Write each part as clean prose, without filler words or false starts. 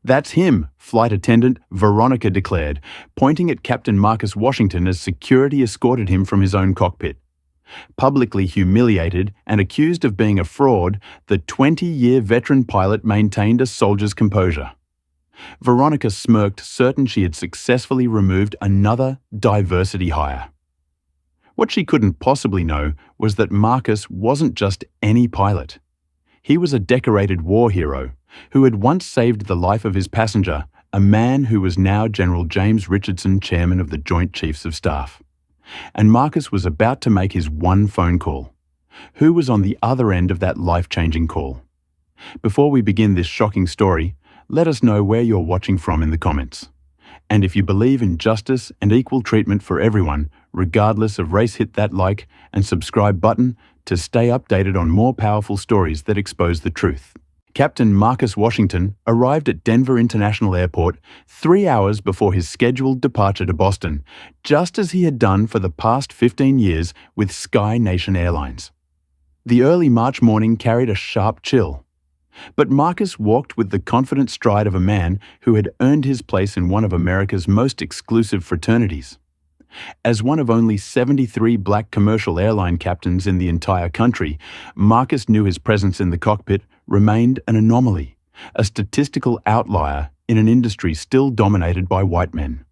"That's him," flight attendant Veronica declared, pointing at Captain Marcus Washington as security escorted him from his own cockpit. Publicly humiliated and accused of being a fraud, the 20-year veteran pilot maintained a soldier's composure. Veronica smirked, certain she had successfully removed another diversity hire. What she couldn't possibly know was that Marcus wasn't just any pilot. He was a decorated war hero who had once saved the life of his passenger, a man who was now General James Richardson, chairman of the Joint Chiefs of Staff. And Marcus was about to make his one phone call. Who was on the other end of that life-changing call? Before we begin this shocking story, let us know where you're watching from in the comments. And if you believe in justice and equal treatment for everyone, regardless of race, hit that like and subscribe button to stay updated on more powerful stories that expose the truth. Captain Marcus Washington arrived at Denver International Airport 3 hours before his scheduled departure to Boston, just as he had done for the past 15 years with Sky Nation Airlines. The early March morning carried a sharp chill. But Marcus walked with the confident stride of a man who had earned his place in one of America's most exclusive fraternities. As one of only 73 black commercial airline captains in the entire country, Marcus knew his presence in the cockpit remained an anomaly, a statistical outlier in an industry still dominated by white men.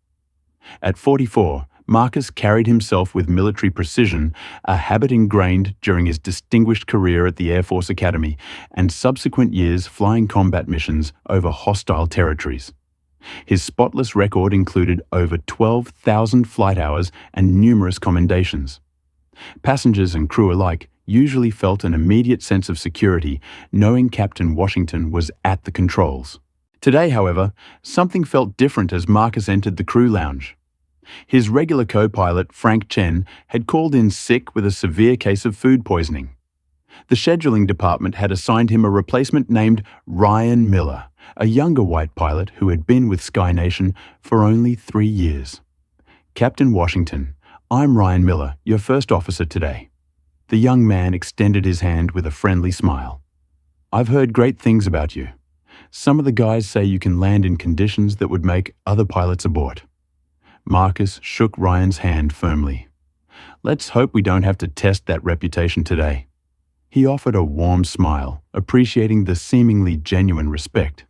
At 44, Marcus carried himself with military precision, a habit ingrained during his distinguished career at the Air Force Academy and subsequent years flying combat missions over hostile territories. His spotless record included over 12,000 flight hours and numerous commendations. Passengers and crew alike usually felt an immediate sense of security knowing Captain Washington was at the controls. Today, however, something felt different as Marcus entered the crew lounge. His regular co-pilot, Frank Chen, had called in sick with a severe case of food poisoning. The scheduling department had assigned him a replacement named Ryan Miller, a younger white pilot who had been with Sky Nation for only 3 years. "Captain Washington, I'm Ryan Miller, your first officer today." The young man extended his hand with a friendly smile. "I've heard great things about you. Some of the guys say you can land in conditions that would make other pilots abort." Marcus shook Ryan's hand firmly. "Let's hope we don't have to test that reputation today." He offered a warm smile, appreciating the seemingly genuine respect.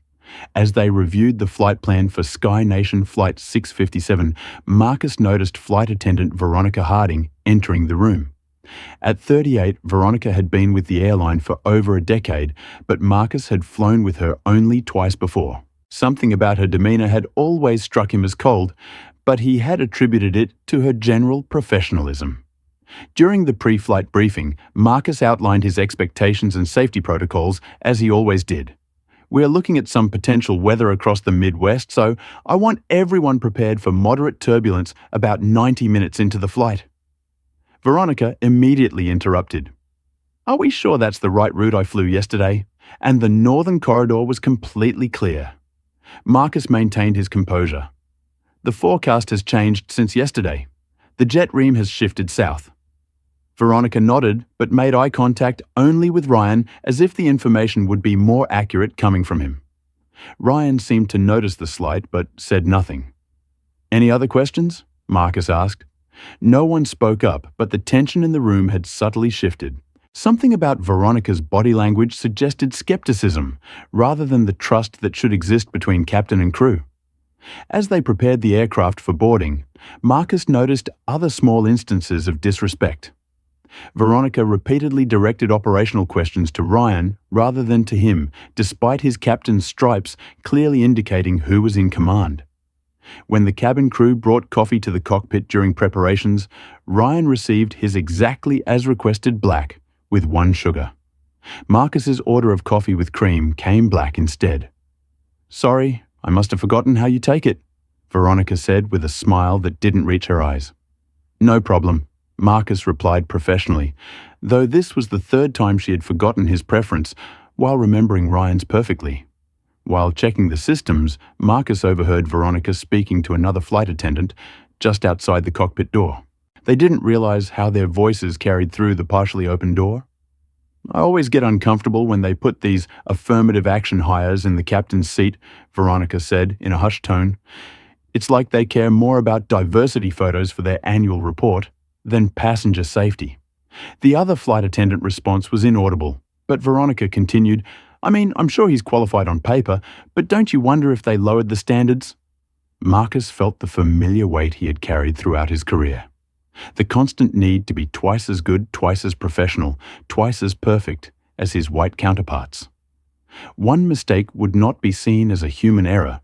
As they reviewed the flight plan for Sky Nation Flight 657, Marcus noticed flight attendant Veronica Harding entering the room. At 38, Veronica had been with the airline for over a decade, but Marcus had flown with her only twice before. Something about her demeanor had always struck him as cold, but he had attributed it to her general professionalism. During the pre-flight briefing, Marcus outlined his expectations and safety protocols as he always did. "We're looking at some potential weather across the Midwest, so I want everyone prepared for moderate turbulence about 90 minutes into the flight." Veronica immediately interrupted. "Are we sure that's the right route I flew yesterday?" And the northern corridor was completely clear. Marcus maintained his composure. "The forecast has changed since yesterday. The jet stream has shifted south." Veronica nodded, but made eye contact only with Ryan, as if the information would be more accurate coming from him. Ryan seemed to notice the slight, but said nothing. "Any other questions?" Marcus asked. No one spoke up, but the tension in the room had subtly shifted. Something about Veronica's body language suggested skepticism, rather than the trust that should exist between captain and crew. As they prepared the aircraft for boarding, Marcus noticed other small instances of disrespect. Veronica repeatedly directed operational questions to Ryan rather than to him, despite his captain's stripes clearly indicating who was in command. When the cabin crew brought coffee to the cockpit during preparations, Ryan received his exactly as requested black, with 1 sugar. Marcus's order of coffee with cream came black instead. "Sorry, I must have forgotten how you take it," Veronica said with a smile that didn't reach her eyes. "No problem," Marcus replied professionally, though this was the 3rd time she had forgotten his preference, while remembering Ryan's perfectly. While checking the systems, Marcus overheard Veronica speaking to another flight attendant just outside the cockpit door. They didn't realize how their voices carried through the partially open door. I always get uncomfortable when they put these affirmative action hires in the captain's seat, Veronica said in a hushed tone. It's like they care more about diversity photos for their annual report than passenger safety. The other flight attendant response was inaudible, but Veronica continued, I'm sure he's qualified on paper, but don't you wonder if they lowered the standards? Marcus felt the familiar weight he had carried throughout his career. The constant need to be twice as good, twice as professional, twice as perfect as his white counterparts. One mistake would not be seen as a human error,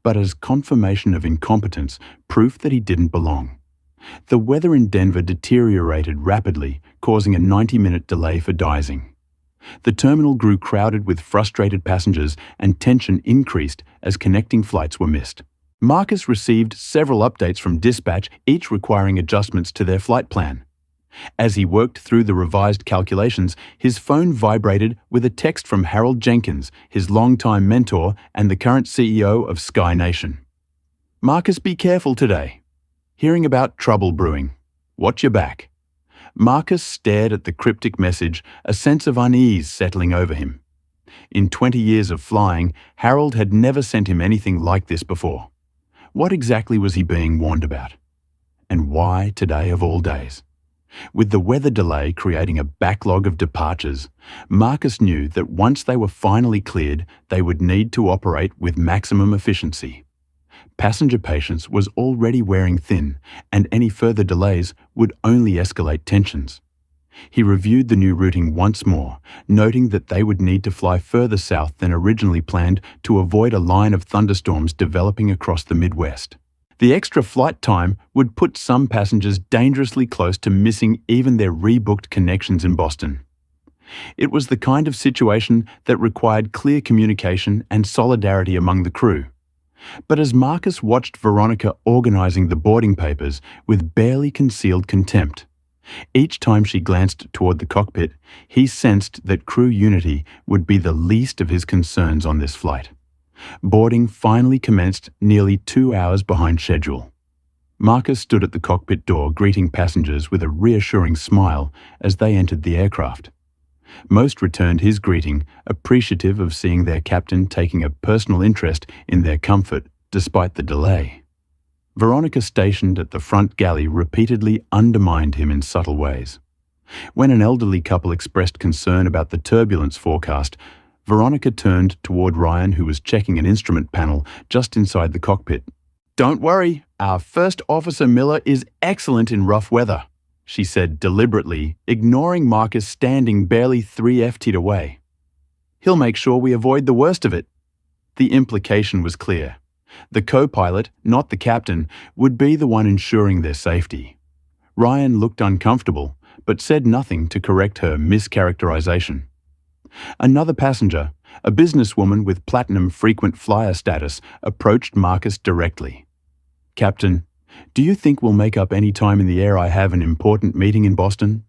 but as confirmation of incompetence, proof that he didn't belong. The weather in Denver deteriorated rapidly, causing a 90-minute delay for dicing. The terminal grew crowded with frustrated passengers and tension increased as connecting flights were missed. Marcus received several updates from dispatch, each requiring adjustments to their flight plan. As he worked through the revised calculations, his phone vibrated with a text from Harold Jenkins, his longtime mentor and the current CEO of Sky Nation. Marcus, be careful today. Hearing about trouble brewing. Watch your back. Marcus stared at the cryptic message, a sense of unease settling over him. In 20 years of flying, Harold had never sent him anything like this before. What exactly was he being warned about? And why today of all days? With the weather delay creating a backlog of departures, Marcus knew that once they were finally cleared, they would need to operate with maximum efficiency. Passenger patience was already wearing thin, and any further delays would only escalate tensions. He reviewed the new routing once more, noting that they would need to fly further south than originally planned to avoid a line of thunderstorms developing across the Midwest. The extra flight time would put some passengers dangerously close to missing even their rebooked connections in Boston. It was the kind of situation that required clear communication and solidarity among the crew. But as Marcus watched Veronica organizing the boarding papers with barely concealed contempt, each time she glanced toward the cockpit, he sensed that crew unity would be the least of his concerns on this flight. Boarding finally commenced nearly 2 hours behind schedule. Marcus stood at the cockpit door greeting passengers with a reassuring smile as they entered the aircraft. Most returned his greeting, appreciative of seeing their captain taking a personal interest in their comfort despite the delay. Veronica, stationed at the front galley, repeatedly undermined him in subtle ways. When an elderly couple expressed concern about the turbulence forecast, Veronica turned toward Ryan, who was checking an instrument panel just inside the cockpit. "Don't worry, our First Officer Miller is excellent in rough weather," she said deliberately, ignoring Marcus standing barely 3 ft away. "He'll make sure we avoid the worst of it." The implication was clear. The co-pilot, not the captain, would be the one ensuring their safety. Ryan looked uncomfortable, but said nothing to correct her mischaracterization. Another passenger, a businesswoman with platinum frequent flyer status, approached Marcus directly. "Captain, do you think we'll make up any time in the air? I have an important meeting in Boston."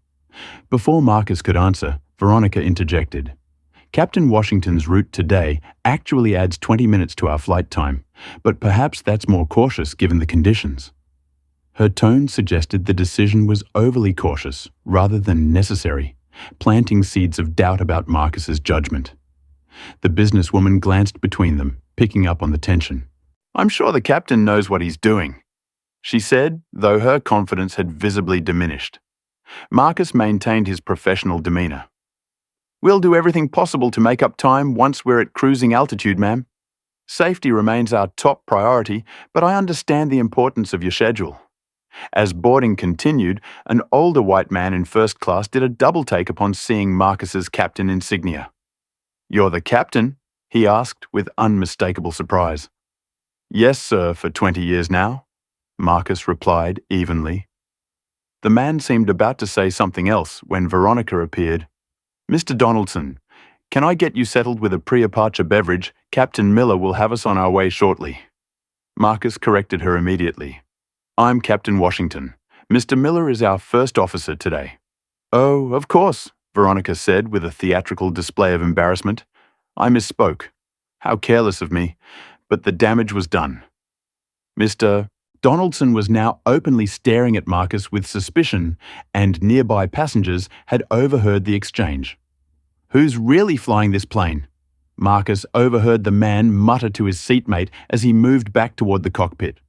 Before Marcus could answer, Veronica interjected. "Captain Washington's route today actually adds 20 minutes to our flight time, but perhaps that's more cautious given the conditions." Her tone suggested the decision was overly cautious rather than necessary, planting seeds of doubt about Marcus's judgment. The businesswoman glanced between them, picking up on the tension. "I'm sure the captain knows what he's doing," she said, though her confidence had visibly diminished. Marcus maintained his professional demeanor. "We'll do everything possible to make up time once we're at cruising altitude, ma'am. Safety remains our top priority, but I understand the importance of your schedule." As boarding continued, an older white man in first class did a double take upon seeing Marcus's captain insignia. "You're the captain?" he asked with unmistakable surprise. "Yes, sir, for 20 years now," Marcus replied evenly. The man seemed about to say something else when Veronica appeared. "Mr. Donaldson, can I get you settled with a pre-departure beverage? Captain Miller will have us on our way shortly." Marcus corrected her immediately. "I'm Captain Washington. Mr. Miller is our first officer today." "Oh, of course," Veronica said with a theatrical display of embarrassment. "I misspoke. How careless of me, but the damage was done." Mr. Donaldson was now openly staring at Marcus with suspicion, and nearby passengers had overheard the exchange. "Who's really flying this plane?" Marcus overheard the man mutter to his seatmate as he moved back toward the cockpit.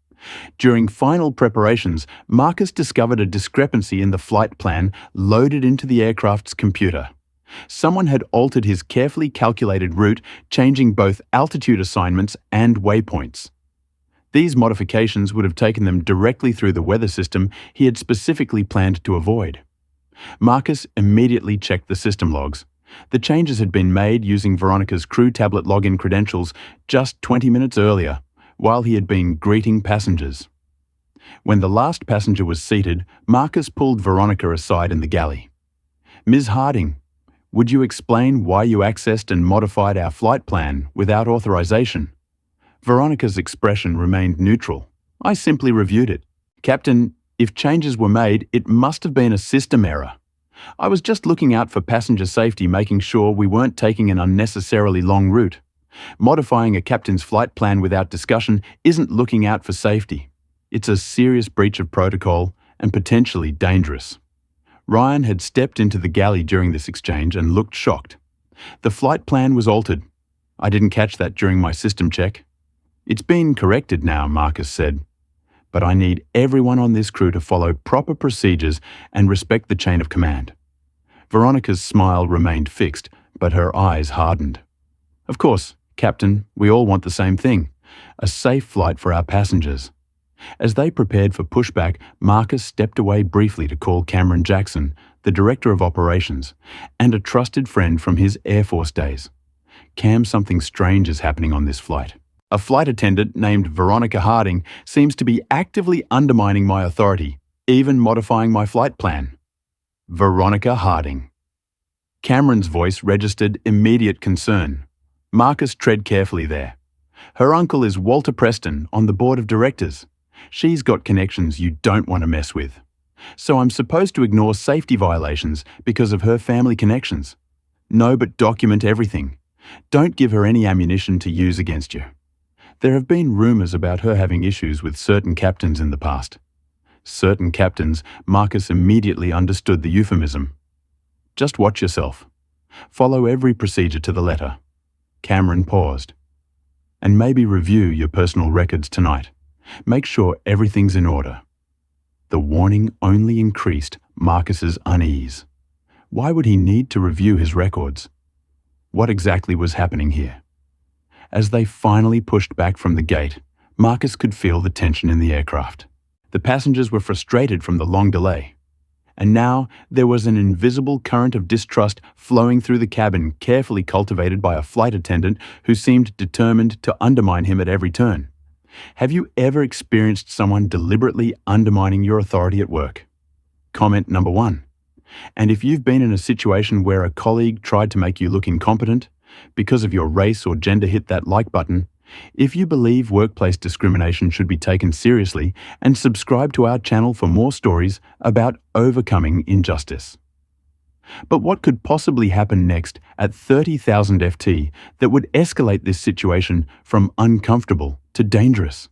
During final preparations, Marcus discovered a discrepancy in the flight plan loaded into the aircraft's computer. Someone had altered his carefully calculated route, changing both altitude assignments and waypoints. These modifications would have taken them directly through the weather system he had specifically planned to avoid. Marcus immediately checked the system logs. The changes had been made using Veronica's crew tablet login credentials just 20 minutes earlier, while he had been greeting passengers. When the last passenger was seated, Marcus pulled Veronica aside in the galley. "Ms. Harding, would you explain why you accessed and modified our flight plan without authorization?" Veronica's expression remained neutral. "I simply reviewed it. Captain, if changes were made, it must have been a system error. I was just looking out for passenger safety, making sure we weren't taking an unnecessarily long route. Modifying a captain's flight plan without discussion isn't looking out for safety. It's a serious breach of protocol and potentially dangerous." Ryan had stepped into the galley during this exchange and looked shocked. "The flight plan was altered. I didn't catch that during my system check." "It's been corrected now," Marcus said. "But I need everyone on this crew to follow proper procedures and respect the chain of command." Veronica's smile remained fixed, but her eyes hardened. "Of course, Captain, we all want the same thing, a safe flight for our passengers." As they prepared for pushback, Marcus stepped away briefly to call Cameron Jackson, the Director of Operations, and a trusted friend from his Air Force days. "Cam, something strange is happening on this flight. A flight attendant named Veronica Harding seems to be actively undermining my authority, even modifying my flight plan." Veronica Harding. Cameron's voice registered immediate concern. Marcus tread carefully there. "Her uncle is Walter Preston on the board of directors. She's got connections you don't want to mess with. So I'm supposed to ignore safety violations because of her family connections? No, but document everything. Don't give her any ammunition to use against you." There have been rumors about her having issues with certain captains in the past. Certain captains, Marcus immediately understood the euphemism. "Just watch yourself. Follow every procedure to the letter." Cameron paused. "And maybe review your personal records tonight. Make sure everything's in order." The warning only increased Marcus's unease. Why would he need to review his records? What exactly was happening here? As they finally pushed back from the gate, Marcus could feel the tension in the aircraft. The passengers were frustrated from the long delay. And now there was an invisible current of distrust flowing through the cabin, carefully cultivated by a flight attendant who seemed determined to undermine him at every turn. Have you ever experienced someone deliberately undermining your authority at work? Comment number 1. And if you've been in a situation where a colleague tried to make you look incompetent, because of your race or gender, hit that like button. If you believe workplace discrimination should be taken seriously, and subscribe to our channel for more stories about overcoming injustice. But what could possibly happen next at 30,000 FT that would escalate this situation from uncomfortable to dangerous?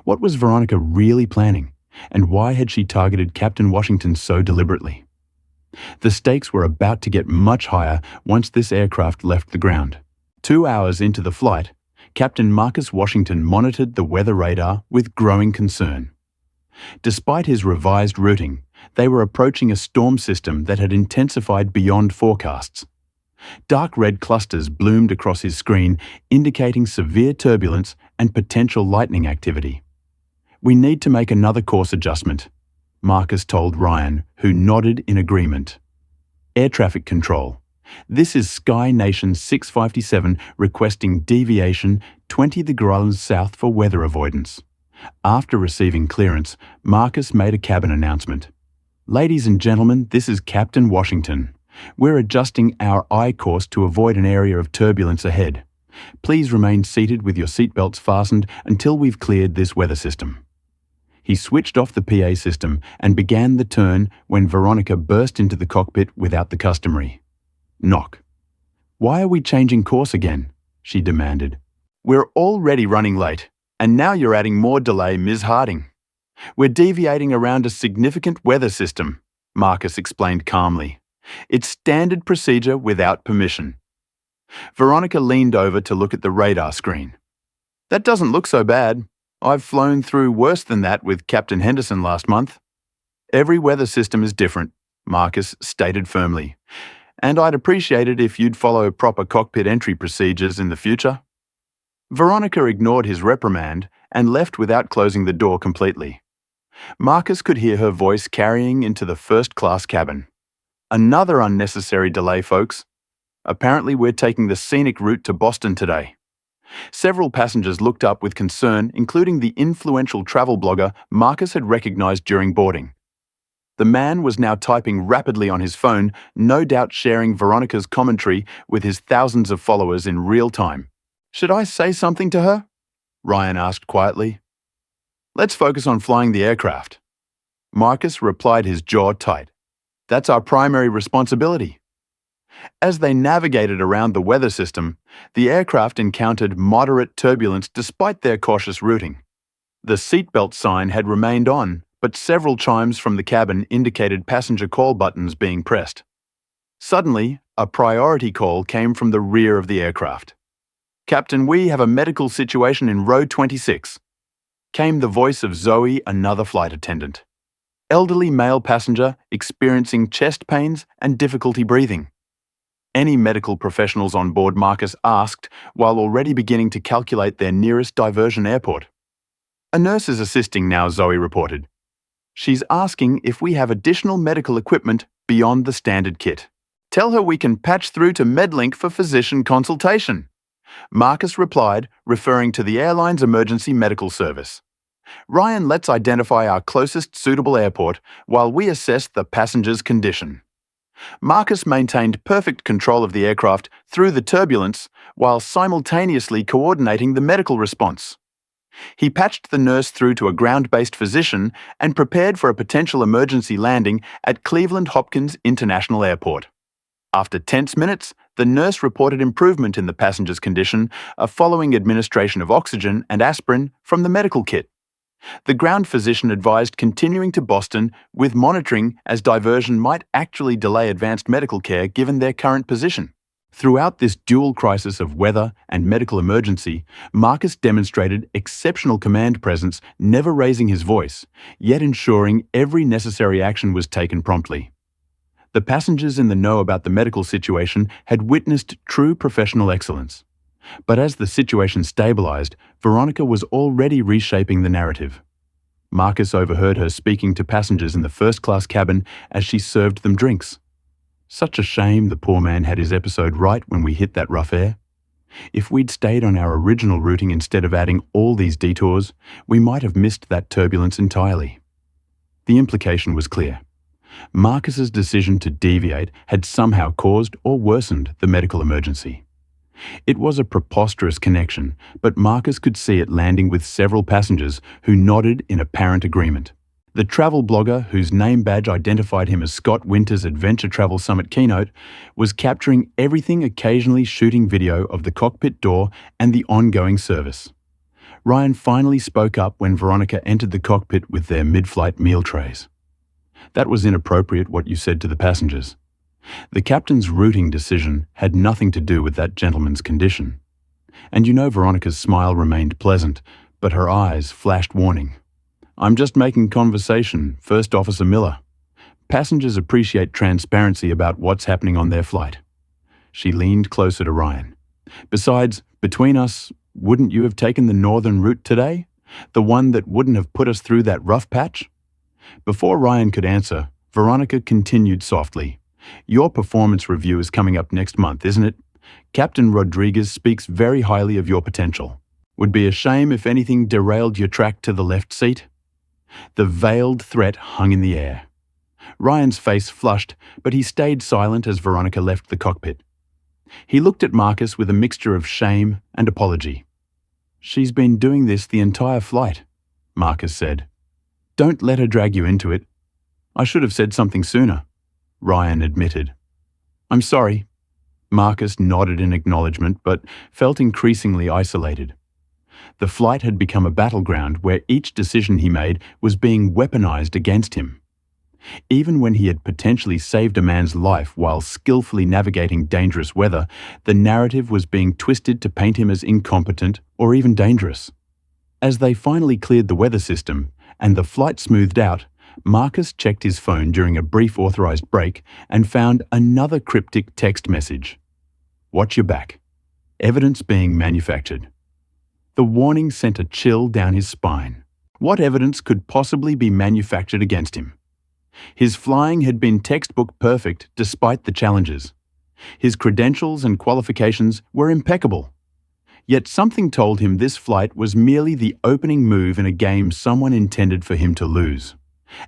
What was Veronica really planning, and why had she targeted Captain Washington so deliberately? The stakes were about to get much higher once this aircraft left the ground. 2 hours into the flight, Captain Marcus Washington monitored the weather radar with growing concern. Despite his revised routing, they were approaching a storm system that had intensified beyond forecasts. Dark red clusters bloomed across his screen, indicating severe turbulence and potential lightning activity. "We need to make another course adjustment," Marcus told Ryan, who nodded in agreement. "Air traffic control. This is Sky Nation 657 requesting deviation 20 degrees south for weather avoidance." After receiving clearance, Marcus made a cabin announcement. "Ladies and gentlemen, this is Captain Washington. We're adjusting our I course to avoid an area of turbulence ahead. Please remain seated with your seatbelts fastened until we've cleared this weather system." He switched off the PA system and began the turn when Veronica burst into the cockpit without the customary knock. "Why are we changing course again?" she demanded. "We're already running late, and now you're adding more delay, Ms. Harding. We're deviating around a significant weather system," Marcus explained calmly. It's standard procedure without permission. Veronica leaned over to look at the radar screen. That doesn't look so bad. I've flown through worse than that with Captain Henderson last month. Every weather system is different, Marcus stated firmly. And I'd appreciate it if you'd follow proper cockpit entry procedures in the future. Veronica ignored his reprimand and left without closing the door completely. Marcus could hear her voice carrying into the first-class cabin. Another unnecessary delay, folks. Apparently we're taking the scenic route to Boston today. Several passengers looked up with concern, including the influential travel blogger Marcus had recognized during boarding. The man was now typing rapidly on his phone, no doubt sharing Veronica's commentary with his thousands of followers in real time. Should I say something to her? Ryan asked quietly. Let's focus on flying the aircraft. Marcus replied, his jaw tight. That's our primary responsibility. As they navigated around the weather system, the aircraft encountered moderate turbulence despite their cautious routing. The seatbelt sign had remained on, but several chimes from the cabin indicated passenger call buttons being pressed. Suddenly, a priority call came from the rear of the aircraft. Captain, we have a medical situation in row 26. Came the voice of Zoe, another flight attendant. Elderly male passenger experiencing chest pains and difficulty breathing. Any medical professionals on board, Marcus asked, while already beginning to calculate their nearest diversion airport. A nurse is assisting now, Zoe reported. She's asking if we have additional medical equipment beyond the standard kit. Tell her we can patch through to MedLink for physician consultation. Marcus replied, referring to the airline's emergency medical service. Ryan, let's identify our closest suitable airport while we assess the passenger's condition. Marcus maintained perfect control of the aircraft through the turbulence while simultaneously coordinating the medical response. He patched the nurse through to a ground-based physician and prepared for a potential emergency landing at Cleveland Hopkins International Airport. After tense minutes, the nurse reported improvement in the passenger's condition following administration of oxygen and aspirin from the medical kit. The ground physician advised continuing to Boston with monitoring, as diversion might actually delay advanced medical care given their current position. Throughout this dual crisis of weather and medical emergency, Marcus demonstrated exceptional command presence, never raising his voice, yet ensuring every necessary action was taken promptly. The passengers in the know about the medical situation had witnessed true professional excellence. But as the situation stabilized, Veronica was already reshaping the narrative. Marcus overheard her speaking to passengers in the first-class cabin as she served them drinks. Such a shame the poor man had his episode right when we hit that rough air. If we'd stayed on our original routing instead of adding all these detours, we might have missed that turbulence entirely. The implication was clear. Marcus's decision to deviate had somehow caused or worsened the medical emergency. It was a preposterous connection, but Marcus could see it landing with several passengers who nodded in apparent agreement. The travel blogger, whose name badge identified him as Scott Winter's Adventure Travel Summit keynote, was capturing everything, occasionally shooting video of the cockpit door and the ongoing service. Ryan finally spoke up when Veronica entered the cockpit with their mid-flight meal trays. That was inappropriate, what you said to the passengers. The captain's routing decision had nothing to do with that gentleman's condition. And you know Veronica's smile remained pleasant, but her eyes flashed warning. I'm just making conversation, First Officer Miller. Passengers appreciate transparency about what's happening on their flight. She leaned closer to Ryan. Besides, between us, wouldn't you have taken the northern route today? The one that wouldn't have put us through that rough patch? Before Ryan could answer, Veronica continued softly. Your performance review is coming up next month, isn't it? Captain Rodriguez speaks very highly of your potential. Would be a shame if anything derailed your track to the left seat. The veiled threat hung in the air. Ryan's face flushed, but he stayed silent as Veronica left the cockpit. He looked at Marcus with a mixture of shame and apology. She's been doing this the entire flight, Marcus said. Don't let her drag you into it. I should have said something sooner, Ryan admitted. I'm sorry. Marcus nodded in acknowledgement, but felt increasingly isolated. The flight had become a battleground where each decision he made was being weaponized against him. Even when he had potentially saved a man's life while skillfully navigating dangerous weather, the narrative was being twisted to paint him as incompetent or even dangerous. As they finally cleared the weather system and the flight smoothed out, Marcus checked his phone during a brief authorized break and found another cryptic text message. "Watch your back. Evidence being manufactured." The warning sent a chill down his spine. What evidence could possibly be manufactured against him? His flying had been textbook perfect despite the challenges. His credentials and qualifications were impeccable. Yet something told him this flight was merely the opening move in a game someone intended for him to lose.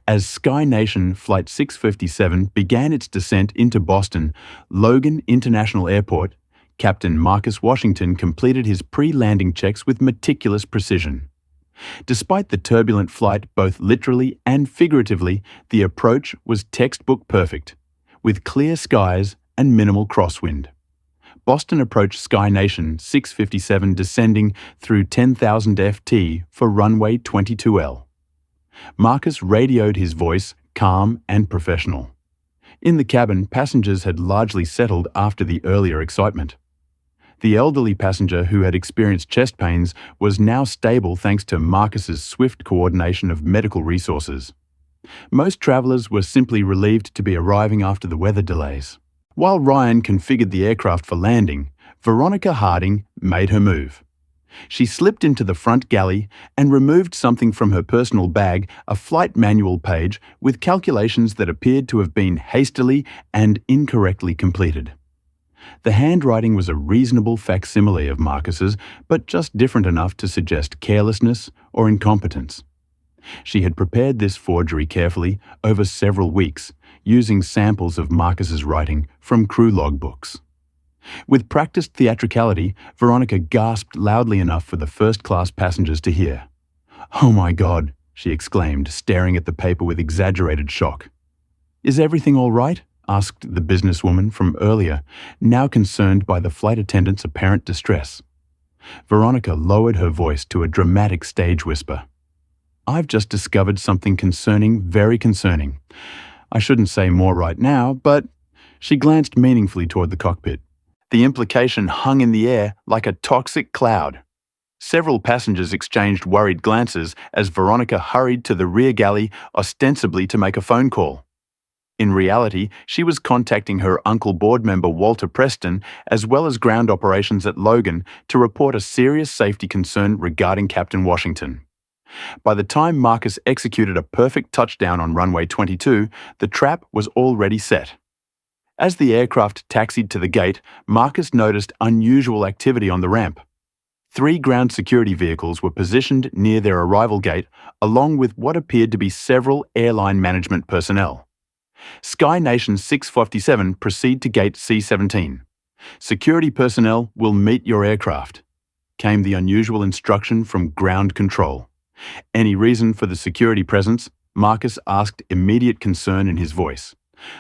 As Sky Nation Flight 657 began its descent into Boston Logan International Airport, Captain Marcus Washington completed his pre-landing checks with meticulous precision. Despite the turbulent flight, both literally and figuratively, the approach was textbook perfect, with clear skies and minimal crosswind. Boston approached Sky Nation 657 descending through 10,000 FT for runway 22L. Marcus radioed his voice, calm and professional. In the cabin, passengers had largely settled after the earlier excitement. The elderly passenger who had experienced chest pains was now stable thanks to Marcus's swift coordination of medical resources. Most travelers were simply relieved to be arriving after the weather delays. While Ryan configured the aircraft for landing, Veronica Harding made her move. She slipped into the front galley and removed something from her personal bag, a flight manual page with calculations that appeared to have been hastily and incorrectly completed. The handwriting was a reasonable facsimile of Marcus's, but just different enough to suggest carelessness or incompetence. She had prepared this forgery carefully over several weeks, using samples of Marcus's writing from crew logbooks. With practiced theatricality, Veronica gasped loudly enough for the first-class passengers to hear. "Oh my God," she exclaimed, staring at the paper with exaggerated shock. "Is everything all right?" asked the businesswoman from earlier, now concerned by the flight attendant's apparent distress. Veronica lowered her voice to a dramatic stage whisper. "I've just discovered something concerning, very concerning. I shouldn't say more right now, but..." She glanced meaningfully toward the cockpit. The implication hung in the air like a toxic cloud. Several passengers exchanged worried glances as Veronica hurried to the rear galley, ostensibly to make a phone call. In reality, she was contacting her uncle board member Walter Preston, as well as ground operations at Logan, to report a serious safety concern regarding Captain Washington. By the time Marcus executed a perfect touchdown on runway 22, the trap was already set. As the aircraft taxied to the gate, Marcus noticed unusual activity on the ramp. 3 ground security vehicles were positioned near their arrival gate, along with what appeared to be several airline management personnel. Sky Nation 657 proceed to gate C-17. "Security personnel will meet your aircraft," came the unusual instruction from ground control. "Any reason for the security presence?" Marcus asked, immediate concern in his voice.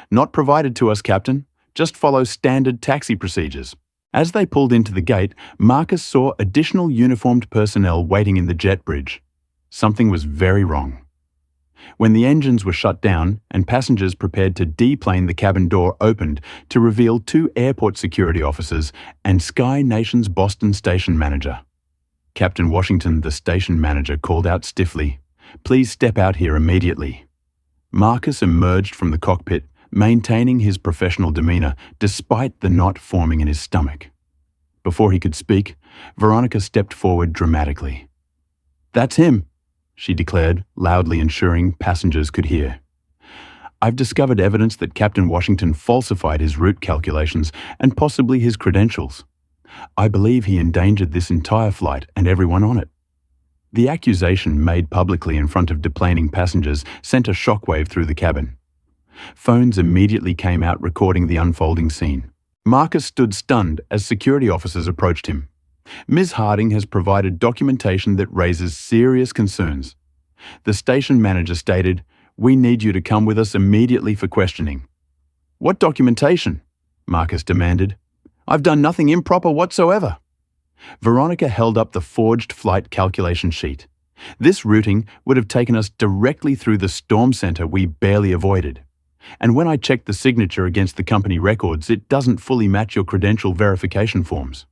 "Not provided to us, Captain. Just follow standard taxi procedures." As they pulled into the gate, Marcus saw additional uniformed personnel waiting in the jet bridge. Something was very wrong. When the engines were shut down and passengers prepared to deplane, the cabin door opened to reveal 2 airport security officers and Sky Nation's Boston station manager. Captain Washington, the station manager, called out stiffly, "Please step out here immediately." Marcus emerged from the cockpit, maintaining his professional demeanor despite the knot forming in his stomach. Before he could speak, Veronica stepped forward dramatically. "That's him," she declared, loudly ensuring passengers could hear. "I've discovered evidence that Captain Washington falsified his route calculations and possibly his credentials. I believe he endangered this entire flight and everyone on it." The accusation, made publicly in front of deplaning passengers, sent a shockwave through the cabin. Phones immediately came out recording the unfolding scene. Marcus stood stunned as security officers approached him. "Ms. Harding has provided documentation that raises serious concerns." The station manager stated, "We need you to come with us immediately for questioning." "What documentation?" Marcus demanded. "I've done nothing improper whatsoever." Veronica held up the forged flight calculation sheet. This routing would have taken us directly through the storm center we barely avoided. And when I checked the signature against the company records, it doesn't fully match your credential verification forms.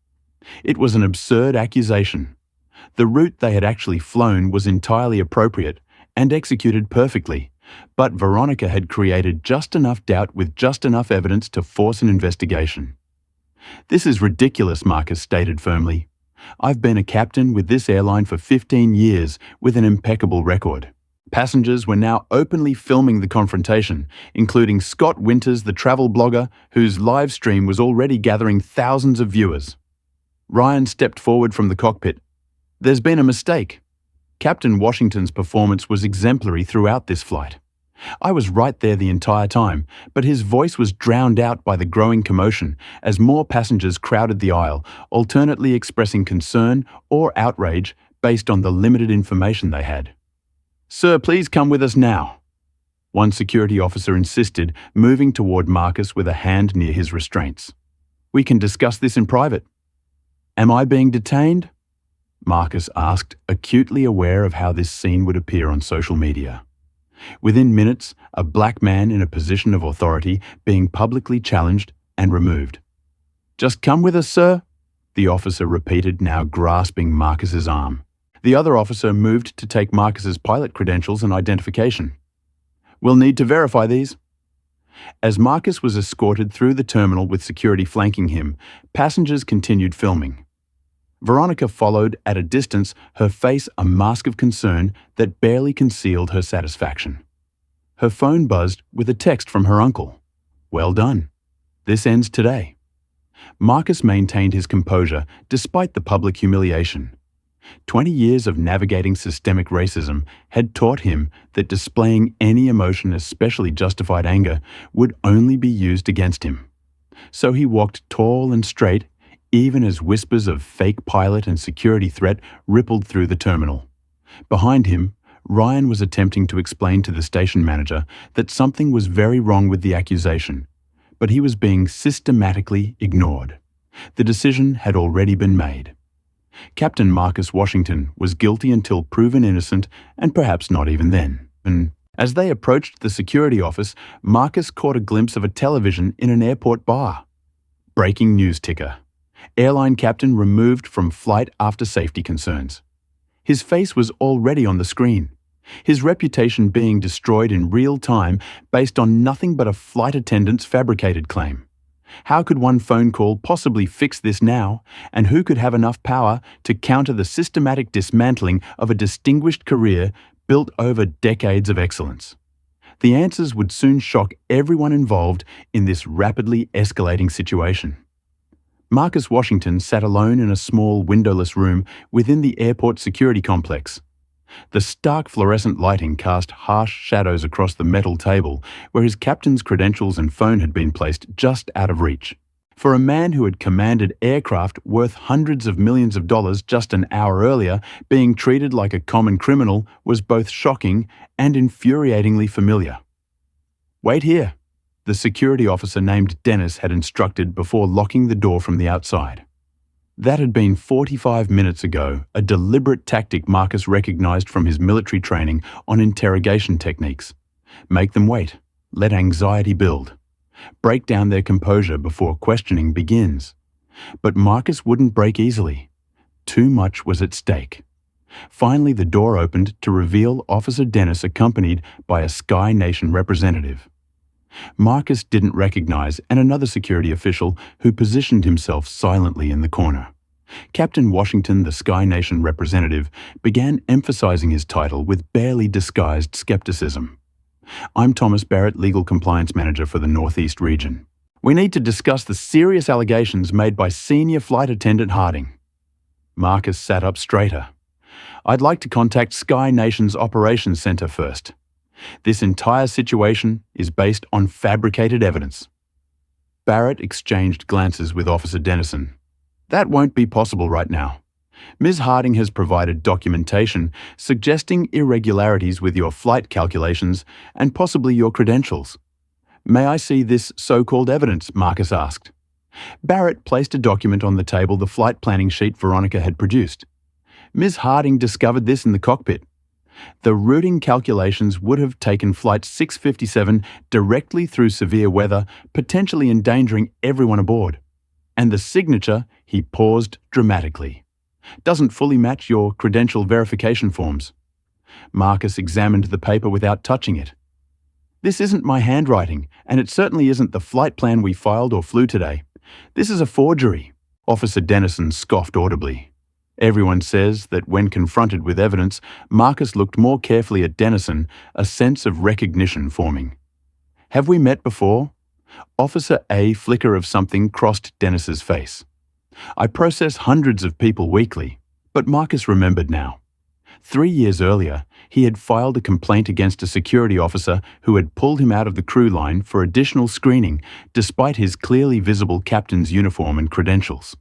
It was an absurd accusation. The route they had actually flown was entirely appropriate and executed perfectly, but Veronica had created just enough doubt with just enough evidence to force an investigation. "This is ridiculous," Marcus stated firmly. "I've been a captain with this airline for 15 years with an impeccable record." Passengers were now openly filming the confrontation, including Scott Winters, the travel blogger, whose live stream was already gathering thousands of viewers. Ryan stepped forward from the cockpit. "There's been a mistake. Captain Washington's performance was exemplary throughout this flight. I was right there the entire time, but his voice was drowned out by the growing commotion as more passengers crowded the aisle, alternately expressing concern or outrage based on the limited information they had. "Sir, please come with us now," one security officer insisted, moving toward Marcus with a hand near his restraints. "We can discuss this in private." "Am I being detained?" Marcus asked, acutely aware of how this scene would appear on social media. Within minutes, a black man in a position of authority being publicly challenged and removed. "Just come with us, sir," the officer repeated, now grasping Marcus's arm. The other officer moved to take Marcus's pilot credentials and identification. "We'll need to verify these." As Marcus was escorted through the terminal with security flanking him, passengers continued filming. Veronica followed at a distance, her face a mask of concern that barely concealed her satisfaction. Her phone buzzed with a text from her uncle. "Well done. This ends today." Marcus maintained his composure despite the public humiliation. 20 years of navigating systemic racism had taught him that displaying any emotion, especially justified anger, would only be used against him. So he walked tall and straight, even as whispers of fake pilot and security threat rippled through the terminal. Behind him, Ryan was attempting to explain to the station manager that something was very wrong with the accusation, but he was being systematically ignored. The decision had already been made. Captain Marcus Washington was guilty until proven innocent, and perhaps not even then. And as they approached the security office, Marcus caught a glimpse of a television in an airport bar. Breaking news ticker. Airline captain removed from flight after safety concerns. His face was already on the screen, his reputation being destroyed in real time based on nothing but a flight attendant's fabricated claim. How could one phone call possibly fix this now, and who could have enough power to counter the systematic dismantling of a distinguished career built over decades of excellence? The answers would soon shock everyone involved in this rapidly escalating situation. Marcus Washington sat alone in a small windowless room within the airport security complex. The stark fluorescent lighting cast harsh shadows across the metal table where his captain's credentials and phone had been placed just out of reach. For a man who had commanded aircraft worth hundreds of millions of dollars just an hour earlier, being treated like a common criminal was both shocking and infuriatingly familiar. "Wait here," the security officer named Dennis had instructed before locking the door from the outside. That had been 45 minutes ago, a deliberate tactic Marcus recognized from his military training on interrogation techniques. Make them wait, let anxiety build, break down their composure before questioning begins. But Marcus wouldn't break easily. Too much was at stake. Finally, the door opened to reveal Officer Dennis accompanied by a Sky Nation representative. Marcus didn't recognize another security official who positioned himself silently in the corner. Captain Washington, the Sky Nation representative, began emphasizing his title with barely disguised skepticism. "I'm Thomas Barrett, Legal Compliance Manager for the Northeast region. We need to discuss the serious allegations made by Senior Flight Attendant Harding." Marcus sat up straighter. "I'd like to contact Sky Nation's Operations Center first. This entire situation is based on fabricated evidence." Barrett exchanged glances with Officer Dennison. "That won't be possible right now. Ms. Harding has provided documentation suggesting irregularities with your flight calculations and possibly your credentials." "May I see this so-called evidence?" Marcus asked. Barrett placed a document on the table, the flight planning sheet Veronica had produced. Ms. Harding discovered this in the cockpit. The routing calculations would have taken Flight 657 directly through severe weather, potentially endangering everyone aboard. And the signature, he paused dramatically, doesn't fully match your credential verification forms. Marcus examined the paper without touching it. This isn't my handwriting, and it certainly isn't the flight plan we filed or flew today. This is a forgery. Officer Dennison scoffed audibly. Everyone says that when confronted with evidence, Marcus looked more carefully at Dennison, a sense of recognition forming. Have we met before? Officer A flicker of something crossed Dennis's face. I process hundreds of people weekly, but Marcus remembered now. 3 years earlier, he had filed a complaint against a security officer who had pulled him out of the crew line for additional screening despite his clearly visible captain's uniform and credentials.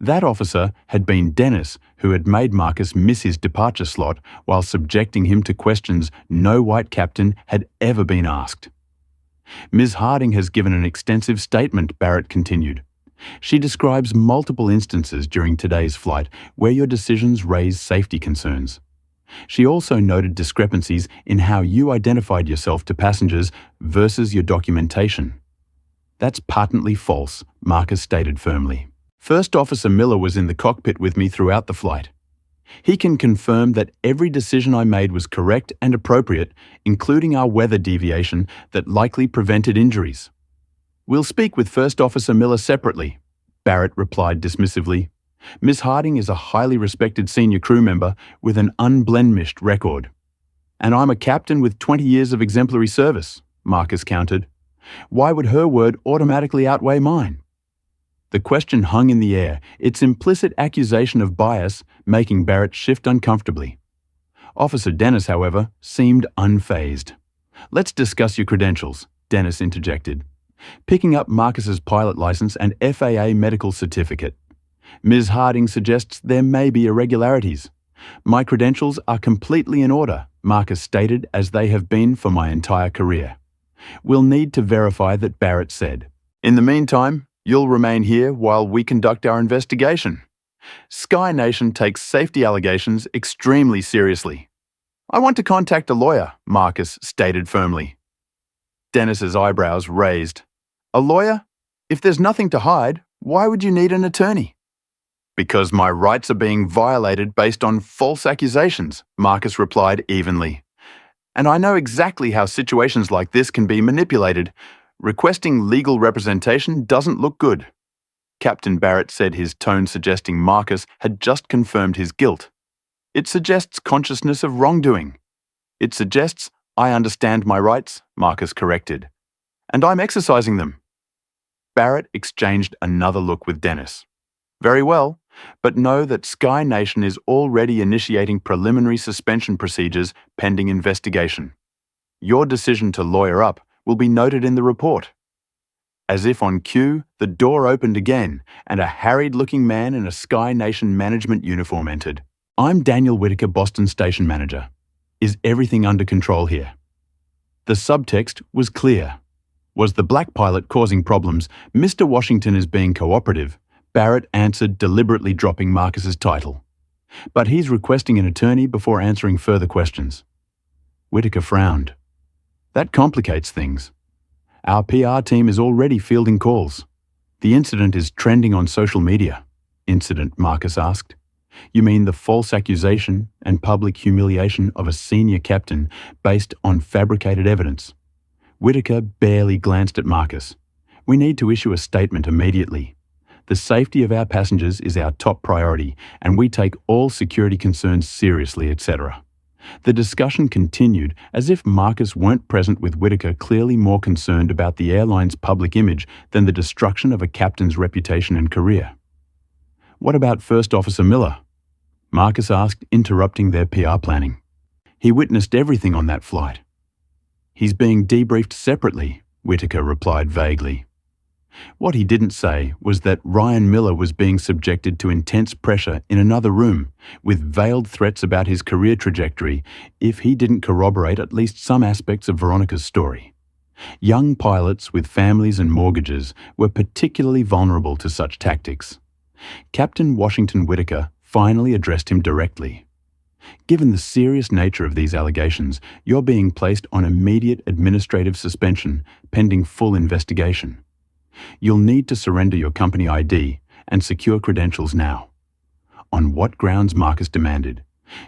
That officer had been Dennis, who had made Marcus miss his departure slot while subjecting him to questions no white captain had ever been asked. Ms. Harding has given an extensive statement, Barrett continued. She describes multiple instances during today's flight where your decisions raise safety concerns. She also noted discrepancies in how you identified yourself to passengers versus your documentation. That's patently false, Marcus stated firmly. First Officer Miller was in the cockpit with me throughout the flight. He can confirm that every decision I made was correct and appropriate, including our weather deviation that likely prevented injuries. We'll speak with First Officer Miller separately, Barrett replied dismissively. Ms. Harding is a highly respected senior crew member with an unblemished record. And I'm a captain with 20 years of exemplary service, Marcus countered. Why would her word automatically outweigh mine? The question hung in the air, its implicit accusation of bias making Barrett shift uncomfortably. Officer Dennis, however, seemed unfazed. Let's discuss your credentials, Dennis interjected, picking up Marcus's pilot license and FAA medical certificate. Ms. Harding suggests there may be irregularities. My credentials are completely in order, Marcus stated, as they have been for my entire career. We'll need to verify that, Barrett said. In the meantime, you'll remain here while we conduct our investigation. Sky Nation takes safety allegations extremely seriously. I want to contact a lawyer, Marcus stated firmly. Dennis's eyebrows raised. A lawyer? If there's nothing to hide, why would you need an attorney? Because my rights are being violated based on false accusations, Marcus replied evenly. And I know exactly how situations like this can be manipulated. Requesting legal representation doesn't look good. Captain Barrett said, his tone suggesting Marcus had just confirmed his guilt. It suggests consciousness of wrongdoing. It suggests I understand my rights, Marcus corrected. And I'm exercising them. Barrett exchanged another look with Dennis. Very well, but know that Sky Nation is already initiating preliminary suspension procedures pending investigation. Your decision to lawyer up will be noted in the report. As if on cue, the door opened again, and a harried-looking man in a Sky Nation management uniform entered. I'm Daniel Whitaker, Boston Station Manager. Is everything under control here? The subtext was clear. Was the black pilot causing problems? Mr. Washington is being cooperative, Barrett answered, deliberately dropping Marcus's title. But he's requesting an attorney before answering further questions. Whitaker frowned. That complicates things. Our PR team is already fielding calls. The incident is trending on social media. Incident, Marcus asked. You mean the false accusation and public humiliation of a senior captain based on fabricated evidence? Whitaker barely glanced at Marcus. We need to issue a statement immediately. The safety of our passengers is our top priority, and we take all security concerns seriously, etc. The discussion continued as if Marcus weren't present, with Whitaker clearly more concerned about the airline's public image than the destruction of a captain's reputation and career. What about First Officer Miller? Marcus asked, interrupting their PR planning. He witnessed everything on that flight. He's being debriefed separately, Whitaker replied vaguely. What he didn't say was that Ryan Miller was being subjected to intense pressure in another room, with veiled threats about his career trajectory if he didn't corroborate at least some aspects of Veronica's story. Young pilots with families and mortgages were particularly vulnerable to such tactics. Captain Washington Whitaker finally addressed him directly. Given the serious nature of these allegations, you're being placed on immediate administrative suspension pending full investigation. You'll need to surrender your company ID and secure credentials now. On what grounds? Marcus demanded.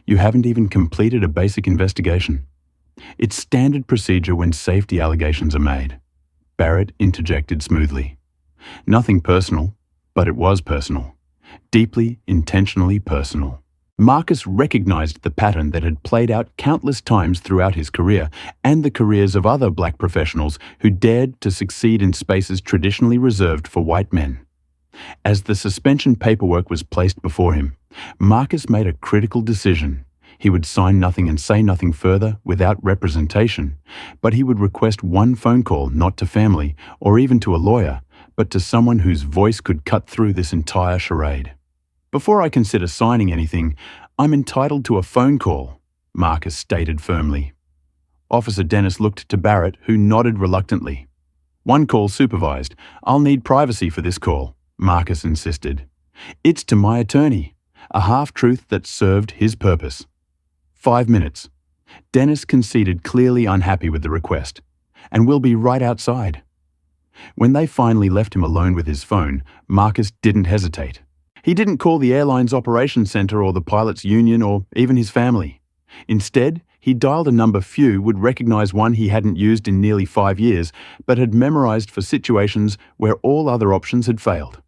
You haven't even completed a basic investigation. It's standard procedure when safety allegations are made. Barrett interjected smoothly. Nothing personal, but it was personal. Deeply, intentionally personal. Marcus recognized the pattern that had played out countless times throughout his career and the careers of other black professionals who dared to succeed in spaces traditionally reserved for white men. As the suspension paperwork was placed before him, Marcus made a critical decision. He would sign nothing and say nothing further without representation, but he would request one phone call not to family or even to a lawyer, but to someone whose voice could cut through this entire charade. Before I consider signing anything, I'm entitled to a phone call, Marcus stated firmly. Officer Dennis looked to Barrett, who nodded reluctantly. One call supervised. I'll need privacy for this call, Marcus insisted. It's to my attorney, a half-truth that served his purpose. 5 minutes. Dennis conceded, clearly unhappy with the request. And we'll be right outside. When they finally left him alone with his phone, Marcus didn't hesitate. He didn't call the airline's operations center or the pilots' union or even his family. Instead, he dialed a number few would recognize, one he hadn't used in nearly 5 years, but had memorized for situations where all other options had failed.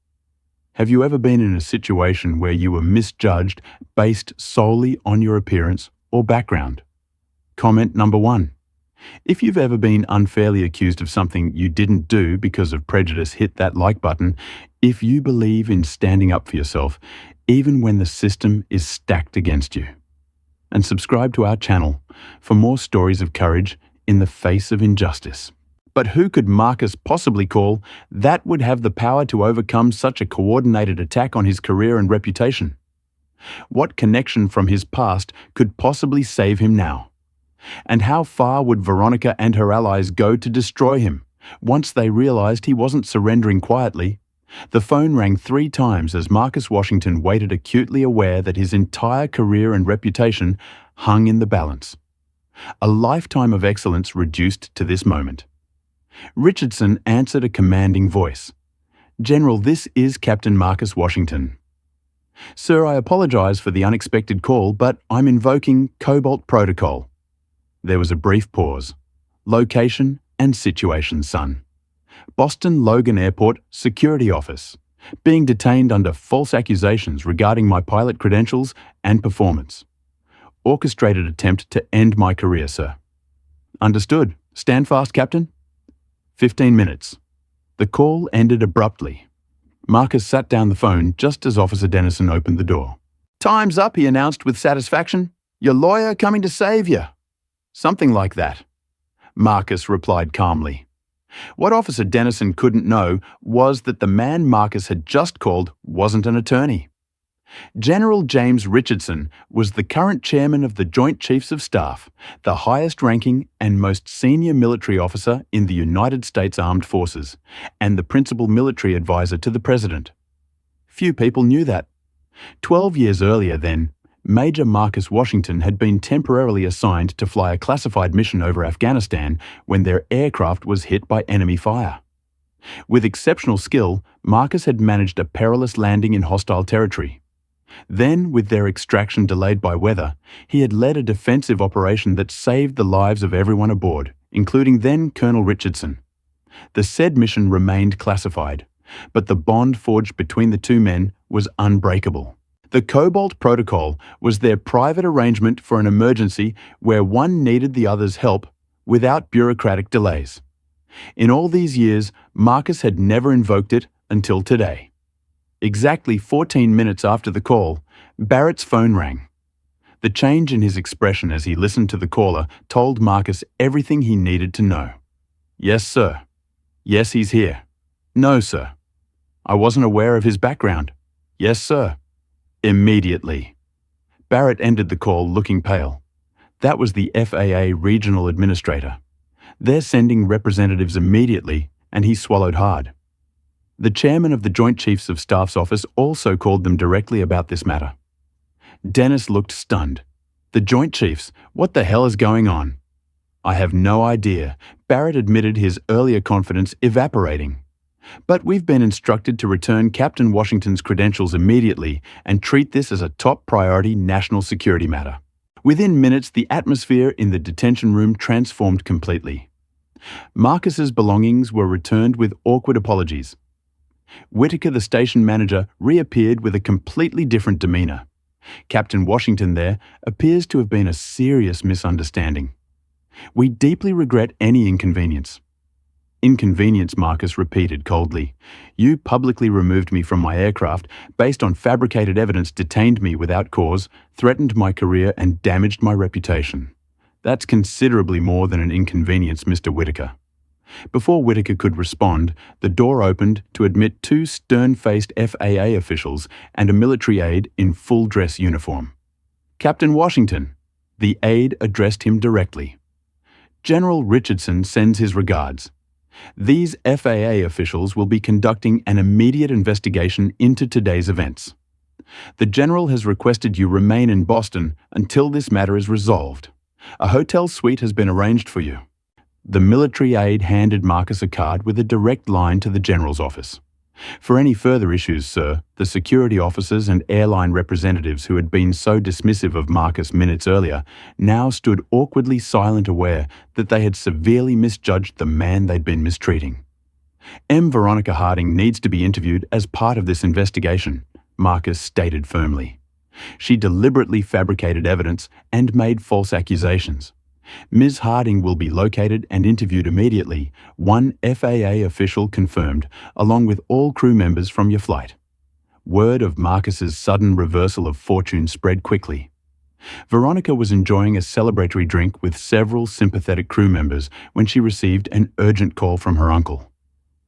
Have you ever been in a situation where you were misjudged based solely on your appearance or background? Comment number 1. If you've ever been unfairly accused of something you didn't do because of prejudice, hit that like button. If you believe in standing up for yourself, even when the system is stacked against you. And subscribe to our channel for more stories of courage in the face of injustice. But who could Marcus possibly call that would have the power to overcome such a coordinated attack on his career and reputation? What connection from his past could possibly save him now? And how far would Veronica and her allies go to destroy him once they realized he wasn't surrendering quietly? The phone rang 3 times as Marcus Washington waited, acutely aware that his entire career and reputation hung in the balance. A lifetime of excellence reduced to this moment. Richardson answered a commanding voice. General, this is Captain Marcus Washington. Sir, I apologize for the unexpected call, but I'm invoking Cobalt Protocol. There was a brief pause. Location and situation, son. Boston Logan Airport Security Office. Being detained under false accusations regarding my pilot credentials and performance. Orchestrated attempt to end my career, sir. Understood. Stand fast, Captain. 15 minutes. The call ended abruptly. Marcus sat down the phone just as Officer Dennison opened the door. Time's up, he announced with satisfaction. Your lawyer coming to save you. Something like that. Marcus replied calmly. What Officer Dennison couldn't know was that the man Marcus had just called wasn't an attorney. General James Richardson was the current chairman of the Joint Chiefs of Staff, the highest-ranking and most senior military officer in the United States Armed Forces, and the principal military advisor to the President. Few people knew that. 12 years earlier then, Major Marcus Washington had been temporarily assigned to fly a classified mission over Afghanistan when their aircraft was hit by enemy fire. With exceptional skill, Marcus had managed a perilous landing in hostile territory. Then, with their extraction delayed by weather, he had led a defensive operation that saved the lives of everyone aboard, including then Colonel Richardson. The said mission remained classified, but the bond forged between the two men was unbreakable. The Cobalt Protocol was their private arrangement for an emergency where one needed the other's help without bureaucratic delays. In all these years, Marcus had never invoked it until today. Exactly 14 minutes after the call, Barrett's phone rang. The change in his expression as he listened to the caller told Marcus everything he needed to know. Yes, sir. Yes, he's here. No, sir. I wasn't aware of his background. Yes, sir. Immediately. Barrett ended the call looking pale. That was the FAA regional administrator. They're sending representatives immediately, and he swallowed hard. The chairman of the Joint Chiefs of Staff's office also called them directly about this matter. Dennis looked stunned. The Joint Chiefs, what the hell is going on? I have no idea. Barrett admitted his earlier confidence evaporating. But we've been instructed to return Captain Washington's credentials immediately and treat this as a top priority national security matter. Within minutes, the atmosphere in the detention room transformed completely. Marcus's belongings were returned with awkward apologies. Whitaker, the station manager, reappeared with a completely different demeanor. Captain Washington there appears to have been a serious misunderstanding. We deeply regret any inconvenience. Inconvenience, Marcus repeated coldly. You publicly removed me from my aircraft, based on fabricated evidence, detained me without cause, threatened my career, and damaged my reputation. That's considerably more than an inconvenience, Mr. Whitaker. Before Whitaker could respond, the door opened to admit two stern-faced FAA officials and a military aide in full-dress uniform. Captain Washington. The aide addressed him directly. General Richardson sends his regards. These FAA officials will be conducting an immediate investigation into today's events. The General has requested you remain in Boston until this matter is resolved. A hotel suite has been arranged for you. The military aide handed Marcus a card with a direct line to the General's office. For any further issues, sir, the security officers and airline representatives who had been so dismissive of Marcus minutes earlier now stood awkwardly silent, aware that they had severely misjudged the man they'd been mistreating. M. Veronica Harding needs to be interviewed as part of this investigation, Marcus stated firmly. She deliberately fabricated evidence and made false accusations. Ms. Harding will be located and interviewed immediately, one FAA official confirmed, along with all crew members from your flight. Word of Marcus's sudden reversal of fortune spread quickly. Veronica was enjoying a celebratory drink with several sympathetic crew members when she received an urgent call from her uncle.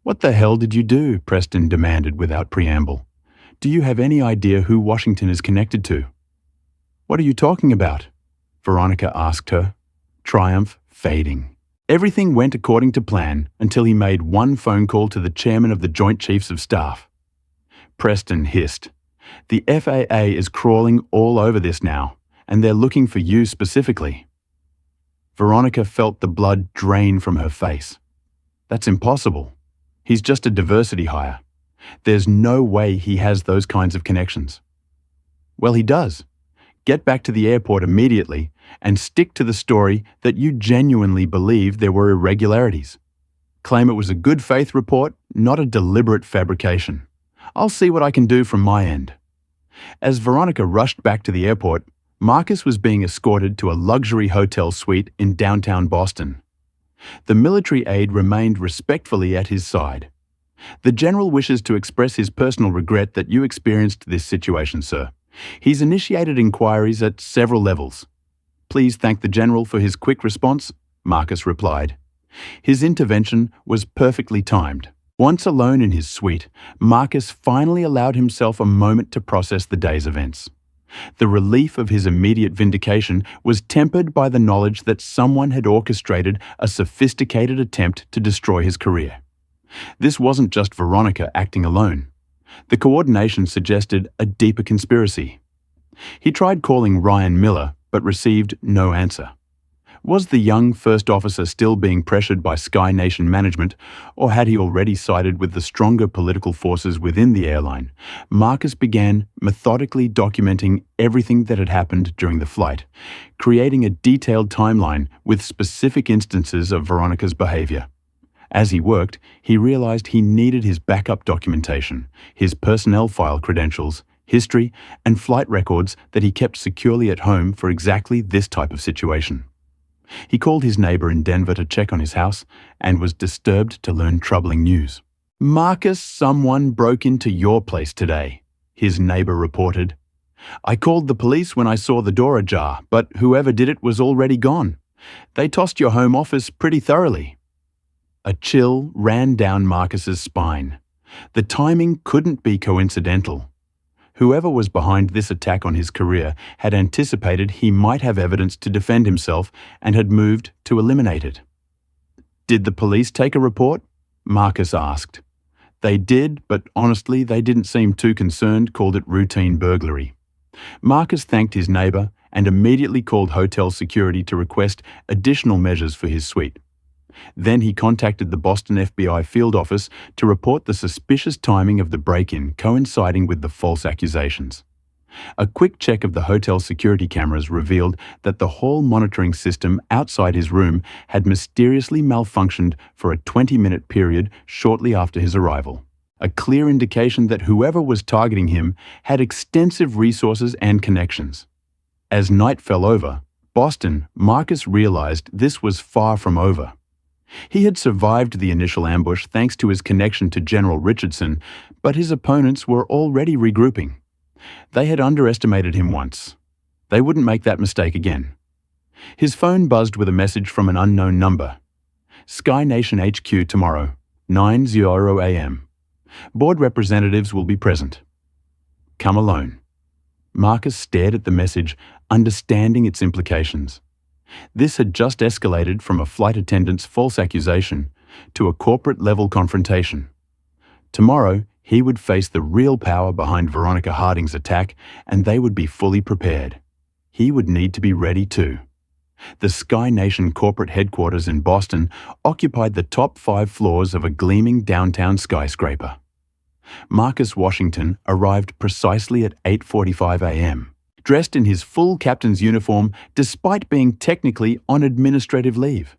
What the hell did you do? Preston demanded without preamble. Do you have any idea who Washington is connected to? What are you talking about? Veronica asked her. Triumph fading. Everything went according to plan until he made one phone call to the chairman of the Joint Chiefs of Staff. Preston hissed. The FAA is crawling all over this now, and they're looking for you specifically. Veronica felt the blood drain from her face. That's impossible. He's just a diversity hire. There's no way he has those kinds of connections. Well, he does. Get back to the airport immediately and stick to the story that you genuinely believe there were irregularities. Claim it was a good faith report, not a deliberate fabrication. I'll see what I can do from my end. As Veronica rushed back to the airport, Marcus was being escorted to a luxury hotel suite in downtown Boston. The military aide remained respectfully at his side. The General wishes to express his personal regret that you experienced this situation, sir. He's initiated inquiries at several levels. Please thank the General for his quick response, Marcus replied. His intervention was perfectly timed. Once alone in his suite, Marcus finally allowed himself a moment to process the day's events. The relief of his immediate vindication was tempered by the knowledge that someone had orchestrated a sophisticated attempt to destroy his career. This wasn't just Veronica acting alone. The coordination suggested a deeper conspiracy. He tried calling Ryan Miller, but received no answer. Was the young first officer still being pressured by Sky Nation management, or had he already sided with the stronger political forces within the airline? Marcus began methodically documenting everything that had happened during the flight, creating a detailed timeline with specific instances of Veronica's behavior. As he worked, he realized he needed his backup documentation, his personnel file credentials, history, and flight records that he kept securely at home for exactly this type of situation. He called his neighbor in Denver to check on his house and was disturbed to learn troubling news. Marcus, someone broke into your place today, his neighbor reported. I called the police when I saw the door ajar, but whoever did it was already gone. They tossed your home office pretty thoroughly. A chill ran down Marcus's spine. The timing couldn't be coincidental. Whoever was behind this attack on his career had anticipated he might have evidence to defend himself and had moved to eliminate it. Did the police take a report? Marcus asked. They did, but honestly, they didn't seem too concerned, called it routine burglary. Marcus thanked his neighbor and immediately called hotel security to request additional measures for his suite. Then he contacted the Boston FBI field office to report the suspicious timing of the break-in coinciding with the false accusations. A quick check of the hotel security cameras revealed that the hall monitoring system outside his room had mysteriously malfunctioned for a 20-minute period shortly after his arrival. A clear indication that whoever was targeting him had extensive resources and connections. As night fell over Boston, Marcus realized this was far from over. He had survived the initial ambush thanks to his connection to General Richardson, but his opponents were already regrouping. They had underestimated him once. They wouldn't make that mistake again. His phone buzzed with a message from an unknown number. Sky Nation HQ tomorrow, 9:00 a.m. Board representatives will be present. Come alone. Marcus stared at the message, understanding its implications. This had just escalated from a flight attendant's false accusation to a corporate-level confrontation. Tomorrow, he would face the real power behind Veronica Harding's attack, and they would be fully prepared. He would need to be ready too. The Sky Nation corporate headquarters in Boston occupied the top 5 floors of a gleaming downtown skyscraper. Marcus Washington arrived precisely at 8:45 a.m., dressed in his full captain's uniform despite being technically on administrative leave.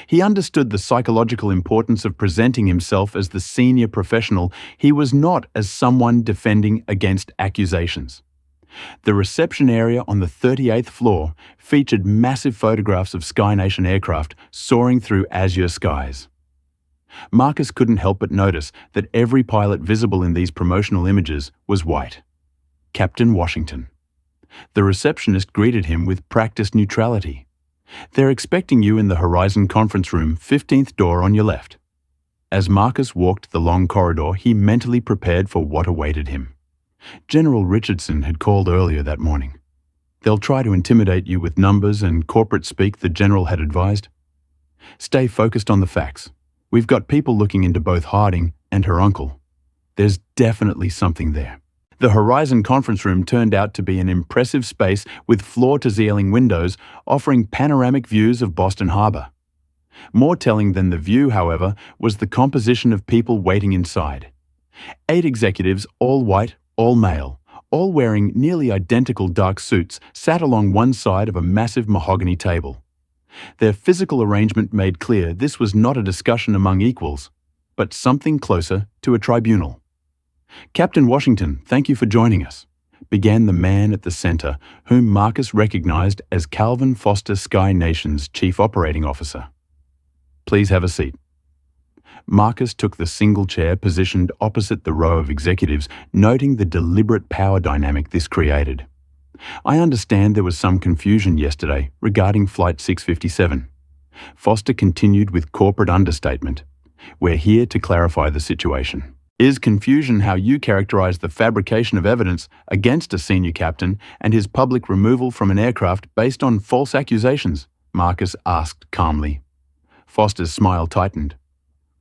He understood the psychological importance of presenting himself as the senior professional he was, not as someone defending against accusations. The reception area on the 38th floor featured massive photographs of Sky Nation aircraft soaring through azure skies. Marcus couldn't help but notice that every pilot visible in these promotional images was white. Captain Washington. The receptionist greeted him with practiced neutrality. They're expecting you in the Horizon Conference Room, 15th door on your left. As Marcus walked the long corridor, he mentally prepared for what awaited him. General Richardson had called earlier that morning. They'll try to intimidate you with numbers and corporate speak, the general had advised. Stay focused on the facts. We've got people looking into both Harding and her uncle. There's definitely something there. The Horizon Conference Room turned out to be an impressive space with floor-to-ceiling windows offering panoramic views of Boston Harbor. More telling than the view, however, was the composition of people waiting inside. 8 executives, all white, all male, all wearing nearly identical dark suits, sat along one side of a massive mahogany table. Their physical arrangement made clear this was not a discussion among equals, but something closer to a tribunal. Captain Washington, thank you for joining us, began the man at the center, whom Marcus recognized as Calvin Foster, Sky Nation's Chief Operating Officer. Please have a seat. Marcus took the single chair positioned opposite the row of executives, noting the deliberate power dynamic this created. I understand there was some confusion yesterday regarding Flight 657. Foster continued with corporate understatement. We're here to clarify the situation. Is confusion how you characterize the fabrication of evidence against a senior captain and his public removal from an aircraft based on false accusations? Marcus asked calmly. Foster's smile tightened.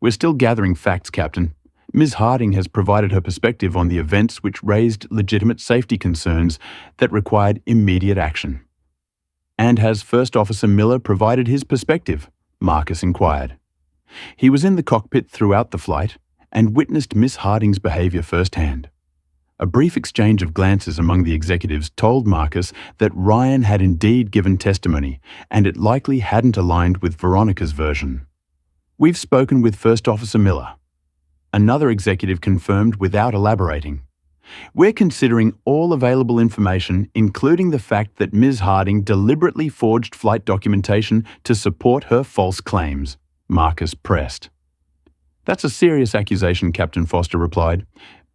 We're still gathering facts, Captain. Ms. Harding has provided her perspective on the events which raised legitimate safety concerns that required immediate action. And has First Officer Miller provided his perspective? Marcus inquired. He was in the cockpit throughout the flight and witnessed Miss Harding's behavior firsthand. A brief exchange of glances among the executives told Marcus that Ryan had indeed given testimony, and it likely hadn't aligned with Veronica's version. We've spoken with First Officer Miller. Another executive confirmed without elaborating. We're considering all available information, including the fact that Ms. Harding deliberately forged flight documentation to support her false claims, Marcus pressed. That's a serious accusation, Captain Foster replied.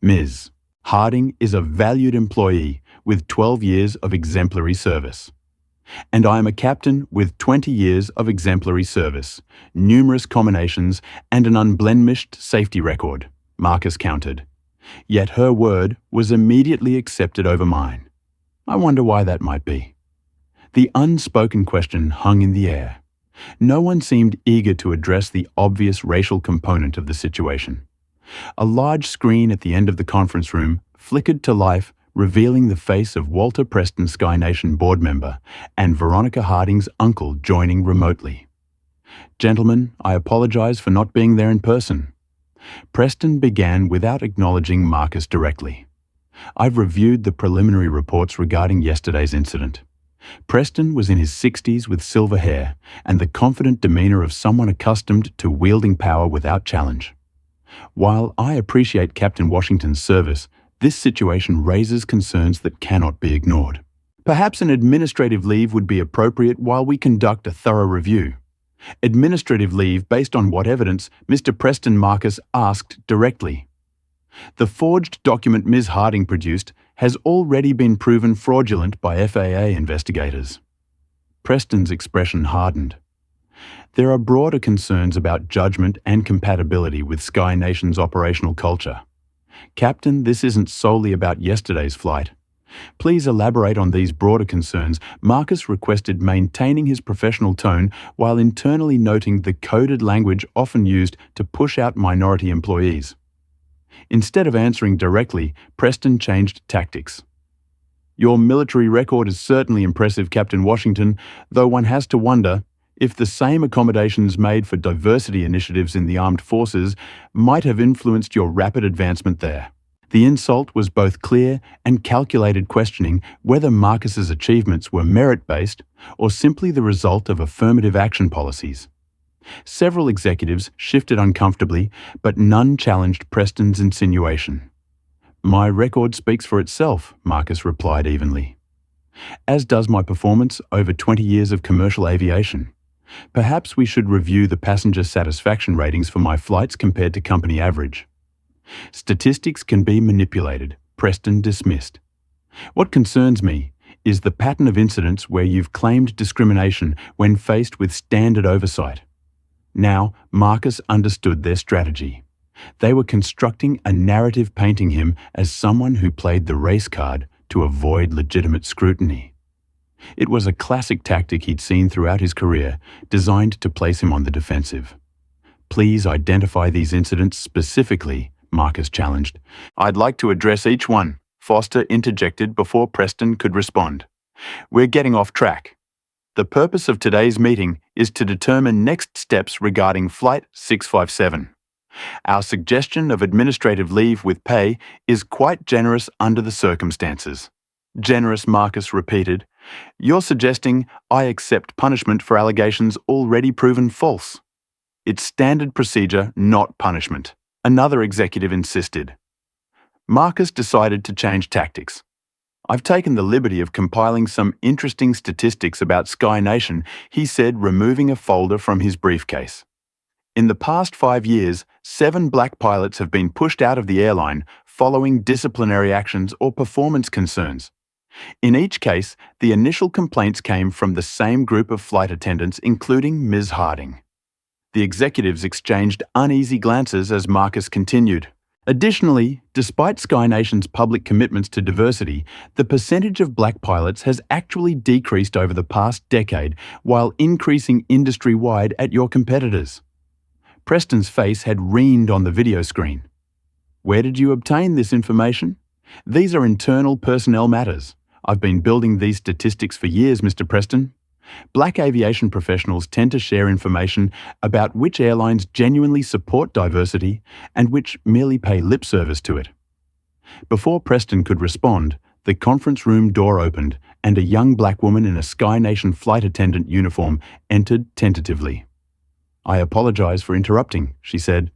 Ms. Harding is a valued employee with 12 years of exemplary service. And I am a captain with 20 years of exemplary service, numerous combinations, and an unblemished safety record, Marcus countered. Yet her word was immediately accepted over mine. I wonder why that might be. The unspoken question hung in the air. No one seemed eager to address the obvious racial component of the situation. A large screen at the end of the conference room flickered to life, revealing the face of Walter Preston, Sky Nation board member, and Veronica Harding's uncle joining remotely. Gentlemen, I apologize for not being there in person. Preston began without acknowledging Marcus directly. I've reviewed the preliminary reports regarding yesterday's incident. Preston was in his 60s with silver hair and the confident demeanor of someone accustomed to wielding power without challenge. While I appreciate Captain Washington's service, this situation raises concerns that cannot be ignored. Perhaps an administrative leave would be appropriate while we conduct a thorough review. Administrative leave based on what evidence Mr. Preston Marcus asked directly. The forged document Ms. Harding produced has already been proven fraudulent by FAA investigators. Preston's expression hardened. There are broader concerns about judgment and compatibility with Sky Nation's operational culture. Captain, this isn't solely about yesterday's flight. Please elaborate on these broader concerns. Marcus requested maintaining his professional tone while internally noting the coded language often used to push out minority employees. Instead of answering directly, Preston changed tactics. Your military record is certainly impressive, Captain Washington, though one has to wonder if the same accommodations made for diversity initiatives in the armed forces might have influenced your rapid advancement there. The insult was both clear and calculated, questioning whether Marcus's achievements were merit-based or simply the result of affirmative action policies. Several executives shifted uncomfortably, but none challenged Preston's insinuation. My record speaks for itself, Marcus replied evenly. As does my performance over 20 years of commercial aviation. Perhaps we should review the passenger satisfaction ratings for my flights compared to company average. Statistics can be manipulated, Preston dismissed. What concerns me is the pattern of incidents where you've claimed discrimination when faced with standard oversight. Now, Marcus understood their strategy. They were constructing a narrative painting him as someone who played the race card to avoid legitimate scrutiny. It was a classic tactic he'd seen throughout his career, designed to place him on the defensive. Please identify these incidents specifically, Marcus challenged. I'd like to address each one, Foster interjected before Preston could respond. We're getting off track. The purpose of today's meeting is to determine next steps regarding Flight 657. Our suggestion of administrative leave with pay is quite generous under the circumstances. Generous, Marcus repeated. You're suggesting I accept punishment for allegations already proven false. It's standard procedure, not punishment, another executive insisted. Marcus decided to change tactics. I've taken the liberty of compiling some interesting statistics about Sky Nation, he said, removing a folder from his briefcase. In the past 5 years, 7 black pilots have been pushed out of the airline following disciplinary actions or performance concerns. In each case, the initial complaints came from the same group of flight attendants, including Ms. Harding. The executives exchanged uneasy glances as Marcus continued. Additionally, despite Sky Nation's public commitments to diversity, the percentage of black pilots has actually decreased over the past decade while increasing industry-wide at your competitors. Preston's face had reened on the video screen. Where did you obtain this information? These are internal personnel matters. I've been building these statistics for years, Mr. Preston. Black aviation professionals tend to share information about which airlines genuinely support diversity and which merely pay lip service to it. Before Preston could respond, the conference room door opened and a young black woman in a Sky Nation flight attendant uniform entered tentatively. I apologize for interrupting, she said.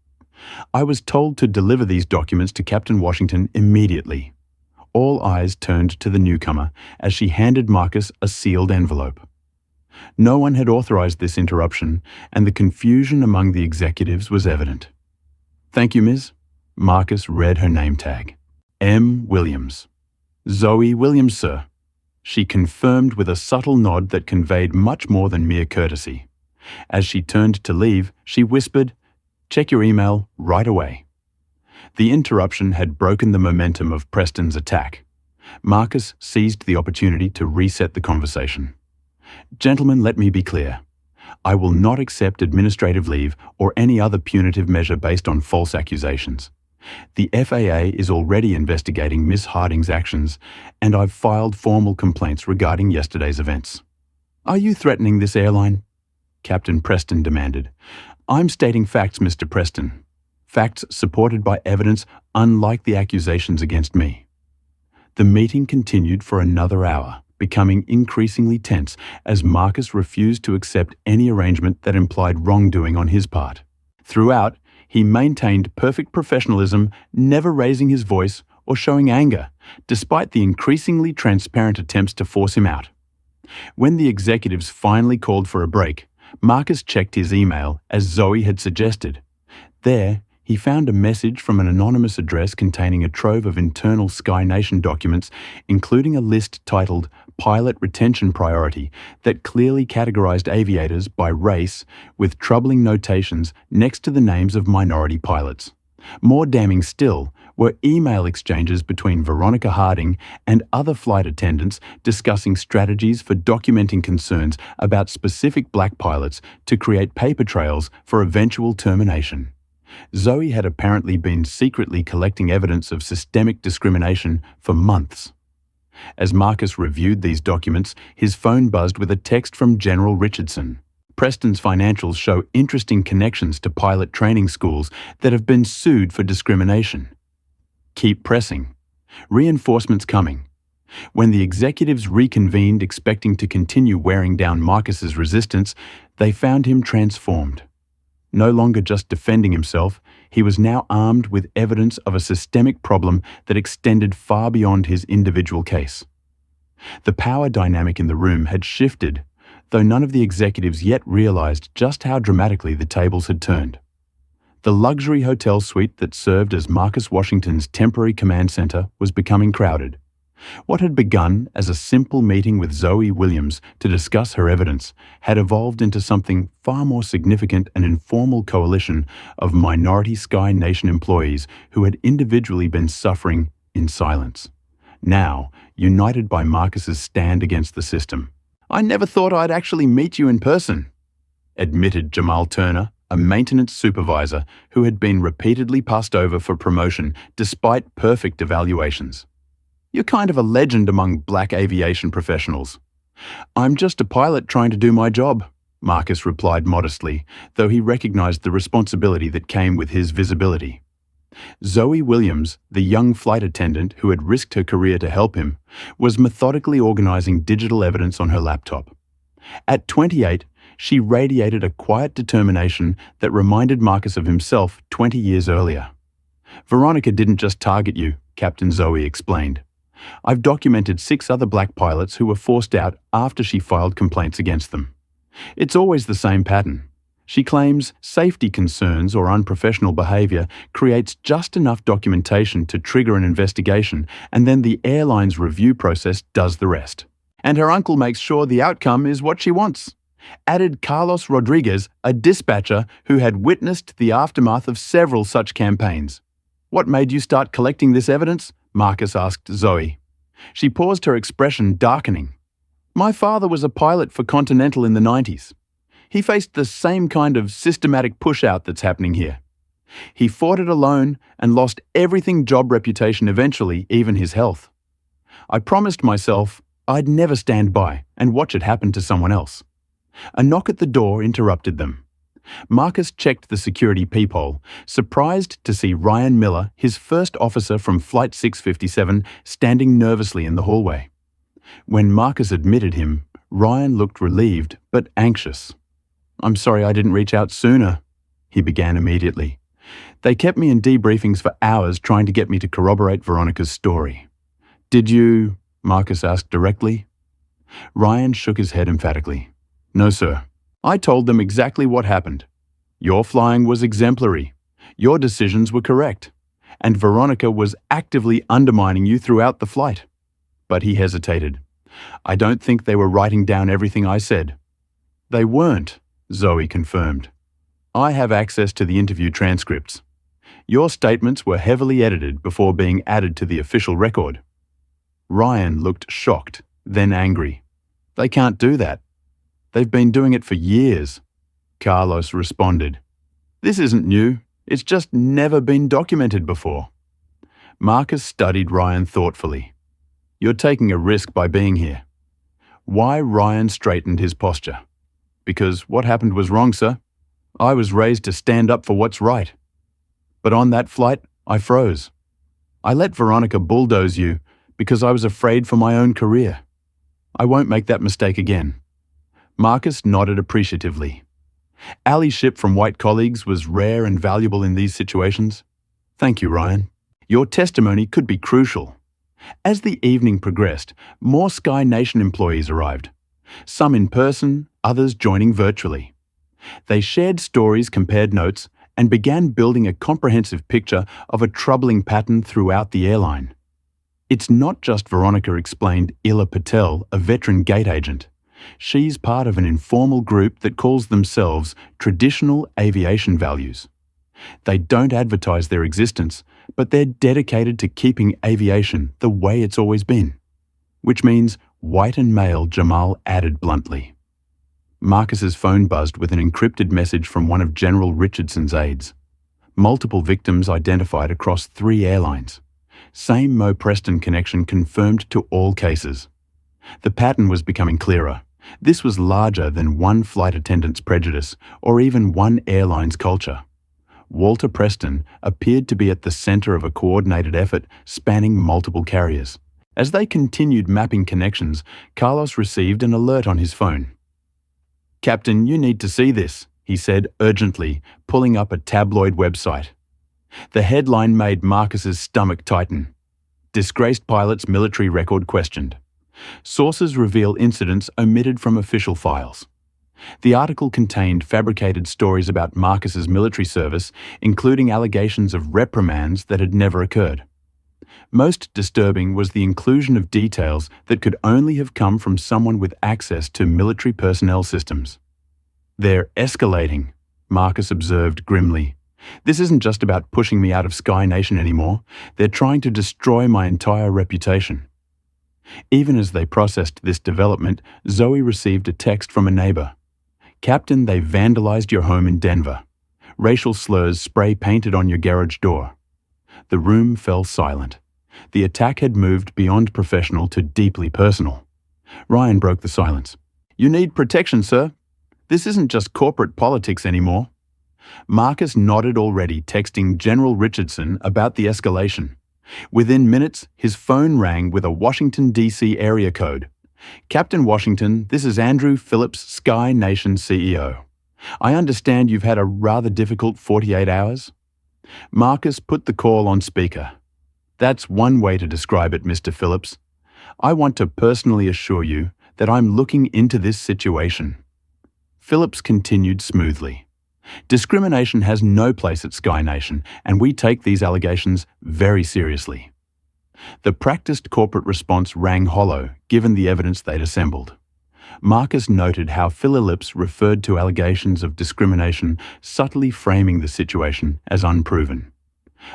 I was told to deliver these documents to Captain Washington immediately. All eyes turned to the newcomer as she handed Marcus a sealed envelope. No one had authorized this interruption, and the confusion among the executives was evident. Thank you, Ms. Marcus read her name tag. M. Williams. Zoe Williams, sir. She confirmed with a subtle nod that conveyed much more than mere courtesy. As she turned to leave, she whispered, Check your email right away. The interruption had broken the momentum of Preston's attack. Marcus seized the opportunity to reset the conversation. Gentlemen, let me be clear. I will not accept administrative leave or any other punitive measure based on false accusations. The FAA is already investigating Miss Harding's actions, and I've filed formal complaints regarding yesterday's events. Are you threatening this airline? Captain Preston demanded. I'm stating facts, Mr. Preston. Facts supported by evidence unlike the accusations against me. The meeting continued for another hour, becoming increasingly tense as Marcus refused to accept any arrangement that implied wrongdoing on his part. Throughout, he maintained perfect professionalism, never raising his voice or showing anger, despite the increasingly transparent attempts to force him out. When the executives finally called for a break, Marcus checked his email as Zoe had suggested. There, he found a message from an anonymous address containing a trove of internal Sky Nation documents, including a list titled Pilot Retention Priority that clearly categorized aviators by race with troubling notations next to the names of minority pilots. More damning still were email exchanges between Veronica Harding and other flight attendants discussing strategies for documenting concerns about specific black pilots to create paper trails for eventual termination. Zoe had apparently been secretly collecting evidence of systemic discrimination for months. As Marcus reviewed these documents, his phone buzzed with a text from General Richardson. Preston's financials show interesting connections to pilot training schools that have been sued for discrimination. Keep pressing. Reinforcements coming. When the executives reconvened expecting to continue wearing down Marcus's resistance, they found him transformed. No longer just defending himself, he was now armed with evidence of a systemic problem that extended far beyond his individual case. The power dynamic in the room had shifted, though none of the executives yet realized just how dramatically the tables had turned. The luxury hotel suite that served as Marcus Washington's temporary command center was becoming crowded. What had begun as a simple meeting with Zoe Williams to discuss her evidence had evolved into something far more significant, an informal coalition of minority Sky Nation employees who had individually been suffering in silence. Now, united by Marcus's stand against the system. I never thought I'd actually meet you in person, admitted Jamal Turner, a maintenance supervisor who had been repeatedly passed over for promotion despite perfect evaluations. You're kind of a legend among black aviation professionals. I'm just a pilot trying to do my job, Marcus replied modestly, though he recognized the responsibility that came with his visibility. Zoe Williams, the young flight attendant who had risked her career to help him, was methodically organizing digital evidence on her laptop. At 28, she radiated a quiet determination that reminded Marcus of himself 20 years earlier. Veronica didn't just target you, Captain Zoe explained. I've documented 6 other black pilots who were forced out after she filed complaints against them. It's always the same pattern. She claims safety concerns or unprofessional behavior creates just enough documentation to trigger an investigation, and then the airline's review process does the rest. And her uncle makes sure the outcome is what she wants, added Carlos Rodriguez, a dispatcher who had witnessed the aftermath of several such campaigns. What made you start collecting this evidence? Marcus asked Zoe. She paused, her expression darkening. My father was a pilot for Continental in the 90s. He faced the same kind of systematic push-out that's happening here. He fought it alone and lost everything, job reputation, eventually even his health. I promised myself I'd never stand by and watch it happen to someone else. A knock at the door interrupted them. Marcus checked the security peephole, surprised to see Ryan Miller, his first officer from Flight 657, standing nervously in the hallway. When Marcus admitted him, Ryan looked relieved but anxious. I'm sorry I didn't reach out sooner, he began immediately. They kept me in debriefings for hours trying to get me to corroborate Veronica's story. Did you? Marcus asked directly. Ryan shook his head emphatically. No, sir. I told them exactly what happened. Your flying was exemplary. Your decisions were correct. And Veronica was actively undermining you throughout the flight. But he hesitated. I don't think they were writing down everything I said. They weren't, Zoe confirmed. I have access to the interview transcripts. Your statements were heavily edited before being added to the official record. Ryan looked shocked, then angry. They can't do that. They've been doing it for years, Carlos responded. This isn't new. It's just never been documented before. Marcus studied Ryan thoughtfully. You're taking a risk by being here. Why? Ryan straightened his posture. Because what happened was wrong, sir. I was raised to stand up for what's right. But on that flight, I froze. I let Veronica bulldoze you because I was afraid for my own career. I won't make that mistake again. Marcus nodded appreciatively. Allyship from white colleagues was rare and valuable in these situations. Thank you, Ryan. Your testimony could be crucial. As the evening progressed, more Sky Nation employees arrived. Some in person, others joining virtually. They shared stories, compared notes, and began building a comprehensive picture of a troubling pattern throughout the airline. It's not just Veronica, explained Ila Patel, a veteran gate agent. She's part of an informal group that calls themselves Traditional Aviation Values. They don't advertise their existence, but they're dedicated to keeping aviation the way it's always been. Which means white and male, Jamal added bluntly. Marcus's phone buzzed with an encrypted message from one of General Richardson's aides. Multiple victims identified across 3 airlines. Same Mo Preston connection confirmed to all cases. The pattern was becoming clearer. This was larger than one flight attendant's prejudice or even one airline's culture. Walter Preston appeared to be at the center of a coordinated effort spanning multiple carriers. As they continued mapping connections, Carlos received an alert on his phone. "Captain, you need to see this," he said urgently, pulling up a tabloid website. The headline made Marcus's stomach tighten. Disgraced pilot's military record questioned. Sources reveal incidents omitted from official files. The article contained fabricated stories about Marcus's military service, including allegations of reprimands that had never occurred. Most disturbing was the inclusion of details that could only have come from someone with access to military personnel systems. "They're escalating," Marcus observed grimly. "This isn't just about pushing me out of Sky Nation anymore. They're trying to destroy my entire reputation." Even as they processed this development, Zoe received a text from a neighbor. "Captain, they vandalized your home in Denver. Racial slurs spray-painted on your garage door." The room fell silent. The attack had moved beyond professional to deeply personal. Ryan broke the silence. "You need protection, sir. This isn't just corporate politics anymore." Marcus nodded already, texting General Richardson about the escalation. Within minutes, his phone rang with a Washington, D.C. area code. "Captain Washington, this is Andrew Phillips, Sky Nation CEO. I understand you've had a rather difficult 48 hours?" Marcus put the call on speaker. "That's one way to describe it, Mr. Phillips. I want to personally assure you that I'm looking into this situation." Phillips continued smoothly. "Discrimination has no place at Sky Nation, and we take these allegations very seriously." The practiced corporate response rang hollow, given the evidence they'd assembled. Marcus noted how Phillips referred to allegations of discrimination, subtly framing the situation as unproven.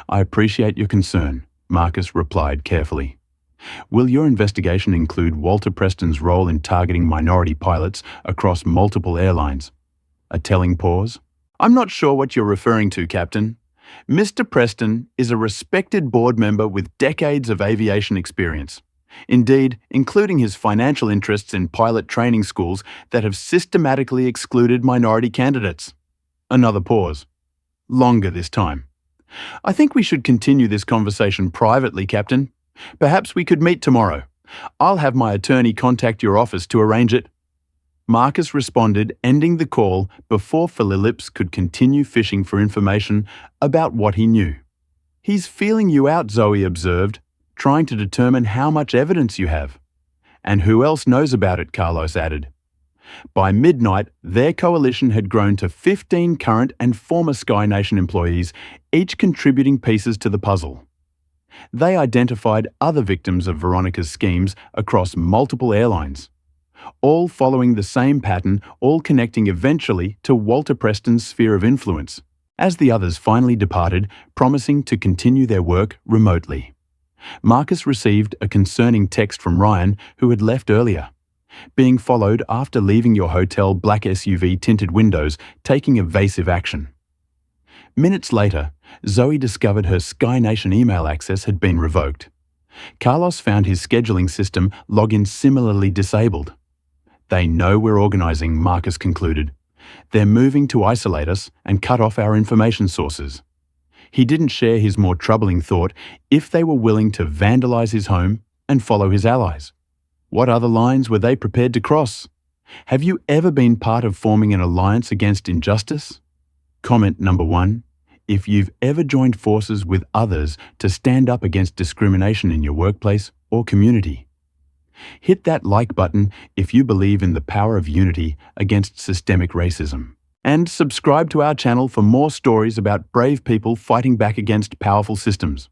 "I appreciate your concern," Marcus replied carefully. "Will your investigation include Walter Preston's role in targeting minority pilots across multiple airlines?" A telling pause. "I'm not sure what you're referring to, Captain. Mr. Preston is a respected board member with decades of aviation experience. Indeed, including his financial interests in pilot training schools that have systematically excluded minority candidates." Another pause. Longer this time. "I think we should continue this conversation privately, Captain. Perhaps we could meet tomorrow. I'll have my attorney contact your office to arrange it." Marcus responded, ending the call before Phillips could continue fishing for information about what he knew. "He's feeling you out," Zoe observed, "trying to determine how much evidence you have." "And who else knows about it?" Carlos added. By midnight, their coalition had grown to 15 current and former Sky Nation employees, each contributing pieces to the puzzle. They identified other victims of Veronica's schemes across multiple airlines, all following the same pattern, all connecting eventually to Walter Preston's sphere of influence, as the others finally departed, promising to continue their work remotely. Marcus received a concerning text from Ryan, who had left earlier. "Being followed after leaving your hotel, black SUV tinted windows, taking evasive action." Minutes later, Zoe discovered her Sky Nation email access had been revoked. Carlos found his scheduling system login similarly disabled. They know we're organizing, Marcus concluded. They're moving to isolate us and cut off our information sources. He didn't share his more troubling thought if they were willing to vandalize his home and follow his allies. What other lines were they prepared to cross? Have you ever been part of forming an alliance against injustice? Comment number 1. If you've ever joined forces with others to stand up against discrimination in your workplace or community. Hit that like button if you believe in the power of unity against systemic racism. And subscribe to our channel for more stories about brave people fighting back against powerful systems.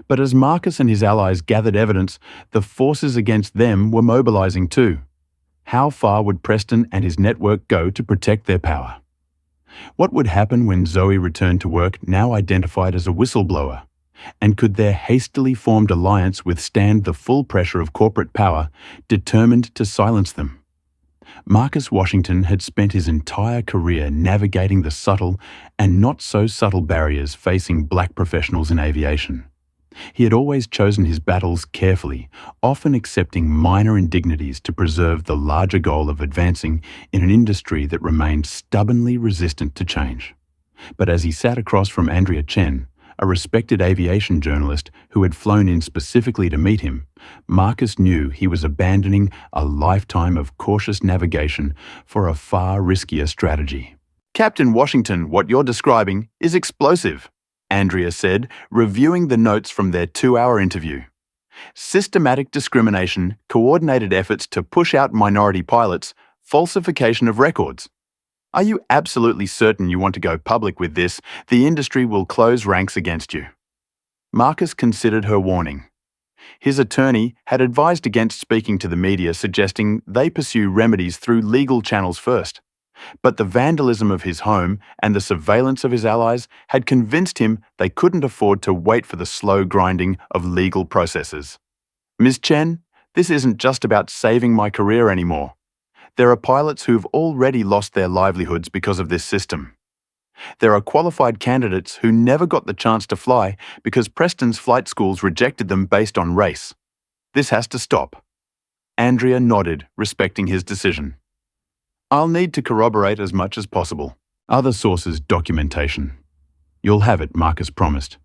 But as Marcus and his allies gathered evidence, the forces against them were mobilizing too. How far would Preston and his network go to protect their power? What would happen when Zoe returned to work, now identified as a whistleblower? And could their hastily formed alliance withstand the full pressure of corporate power, determined to silence them? Marcus Washington had spent his entire career navigating the subtle and not so subtle barriers facing black professionals in aviation. He had always chosen his battles carefully, often accepting minor indignities to preserve the larger goal of advancing in an industry that remained stubbornly resistant to change. But as he sat across from Andrea Chen, a respected aviation journalist who had flown in specifically to meet him, Marcus knew he was abandoning a lifetime of cautious navigation for a far riskier strategy. "Captain Washington, what you're describing is explosive," Andrea said, reviewing the notes from their 2-hour interview. "Systematic discrimination, coordinated efforts to push out minority pilots, falsification of records. Are you absolutely certain you want to go public with this? The industry will close ranks against you." Marcus considered her warning. His attorney had advised against speaking to the media, suggesting they pursue remedies through legal channels first. But the vandalism of his home and the surveillance of his allies had convinced him they couldn't afford to wait for the slow grinding of legal processes. "Ms. Chen, this isn't just about saving my career anymore. There are pilots who've already lost their livelihoods because of this system. There are qualified candidates who never got the chance to fly because Preston's flight schools rejected them based on race. This has to stop." Andrea nodded, respecting his decision. "I'll need to corroborate as much as possible. Other sources' documentation." "You'll have it," Marcus promised.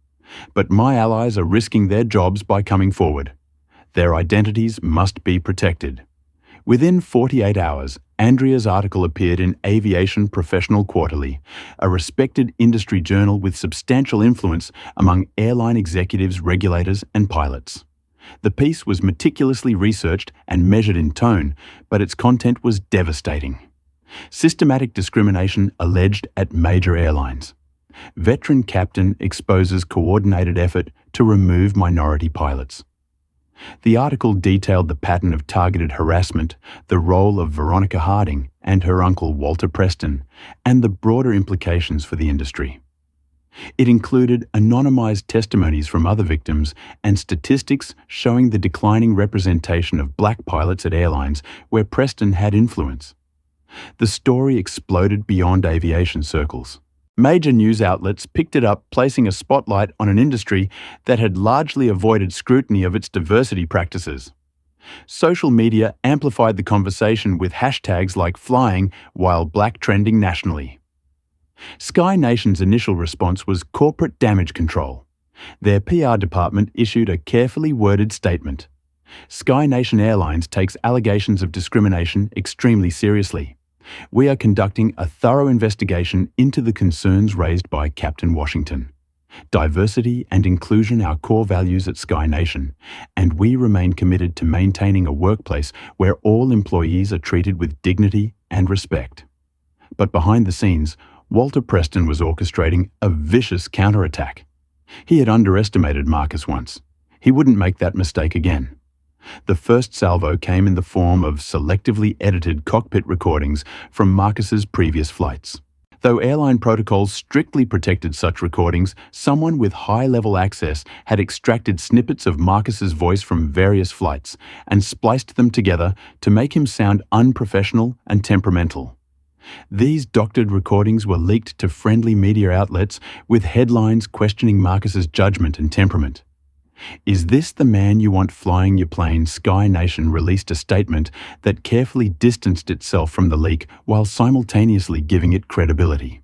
"But my allies are risking their jobs by coming forward. Their identities must be protected." Within 48 hours, Andrea's article appeared in Aviation Professional Quarterly, a respected industry journal with substantial influence among airline executives, regulators, and pilots. The piece was meticulously researched and measured in tone, but its content was devastating. Systematic discrimination alleged at major airlines. Veteran captain exposes coordinated effort to remove minority pilots. The article detailed the pattern of targeted harassment, the role of Veronica Harding and her uncle Walter Preston, and the broader implications for the industry. It included anonymized testimonies from other victims and statistics showing the declining representation of black pilots at airlines where Preston had influence. The story exploded beyond aviation circles. Major news outlets picked it up, placing a spotlight on an industry that had largely avoided scrutiny of its diversity practices. Social media amplified the conversation with hashtags like flying while black trending nationally. Sky Nation's initial response was corporate damage control. Their PR department issued a carefully worded statement. Sky Nation Airlines takes allegations of discrimination extremely seriously. We are conducting a thorough investigation into the concerns raised by Captain Washington. Diversity and inclusion are core values at Sky Nation, and we remain committed to maintaining a workplace where all employees are treated with dignity and respect. But behind the scenes, Walter Preston was orchestrating a vicious counterattack. He had underestimated Marcus once. He wouldn't make that mistake again. The first salvo came in the form of selectively edited cockpit recordings from Marcus's previous flights. Though airline protocols strictly protected such recordings, someone with high-level access had extracted snippets of Marcus's voice from various flights and spliced them together to make him sound unprofessional and temperamental. These doctored recordings were leaked to friendly media outlets with headlines questioning Marcus's judgment and temperament. "Is this the man you want flying your plane?" Sky Nation released a statement that carefully distanced itself from the leak while simultaneously giving it credibility.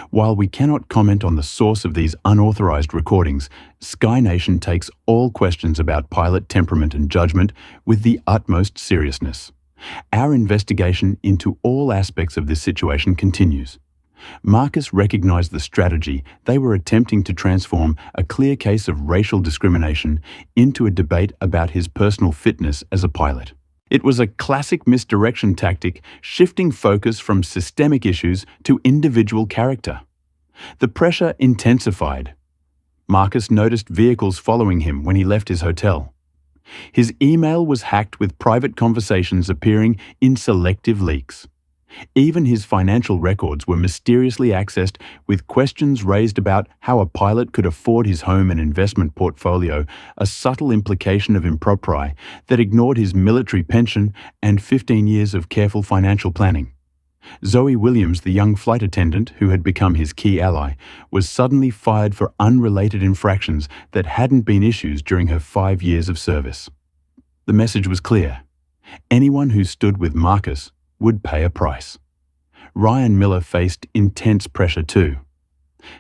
While we cannot comment on the source of these unauthorized recordings, Sky Nation takes all questions about pilot temperament and judgment with the utmost seriousness. Our investigation into all aspects of this situation continues. Marcus recognized the strategy. They were attempting to transform a clear case of racial discrimination into a debate about his personal fitness as a pilot. It was a classic misdirection tactic, shifting focus from systemic issues to individual character. The pressure intensified. Marcus noticed vehicles following him when he left his hotel. His email was hacked with private conversations appearing in selective leaks. Even his financial records were mysteriously accessed, with questions raised about how a pilot could afford his home and investment portfolio, a subtle implication of impropriety that ignored his military pension and 15 years of careful financial planning. Zoe Williams, the young flight attendant who had become his key ally, was suddenly fired for unrelated infractions that hadn't been issues during her 5 years of service. The message was clear. Anyone who stood with Marcus would pay a price. Ryan Miller faced intense pressure too.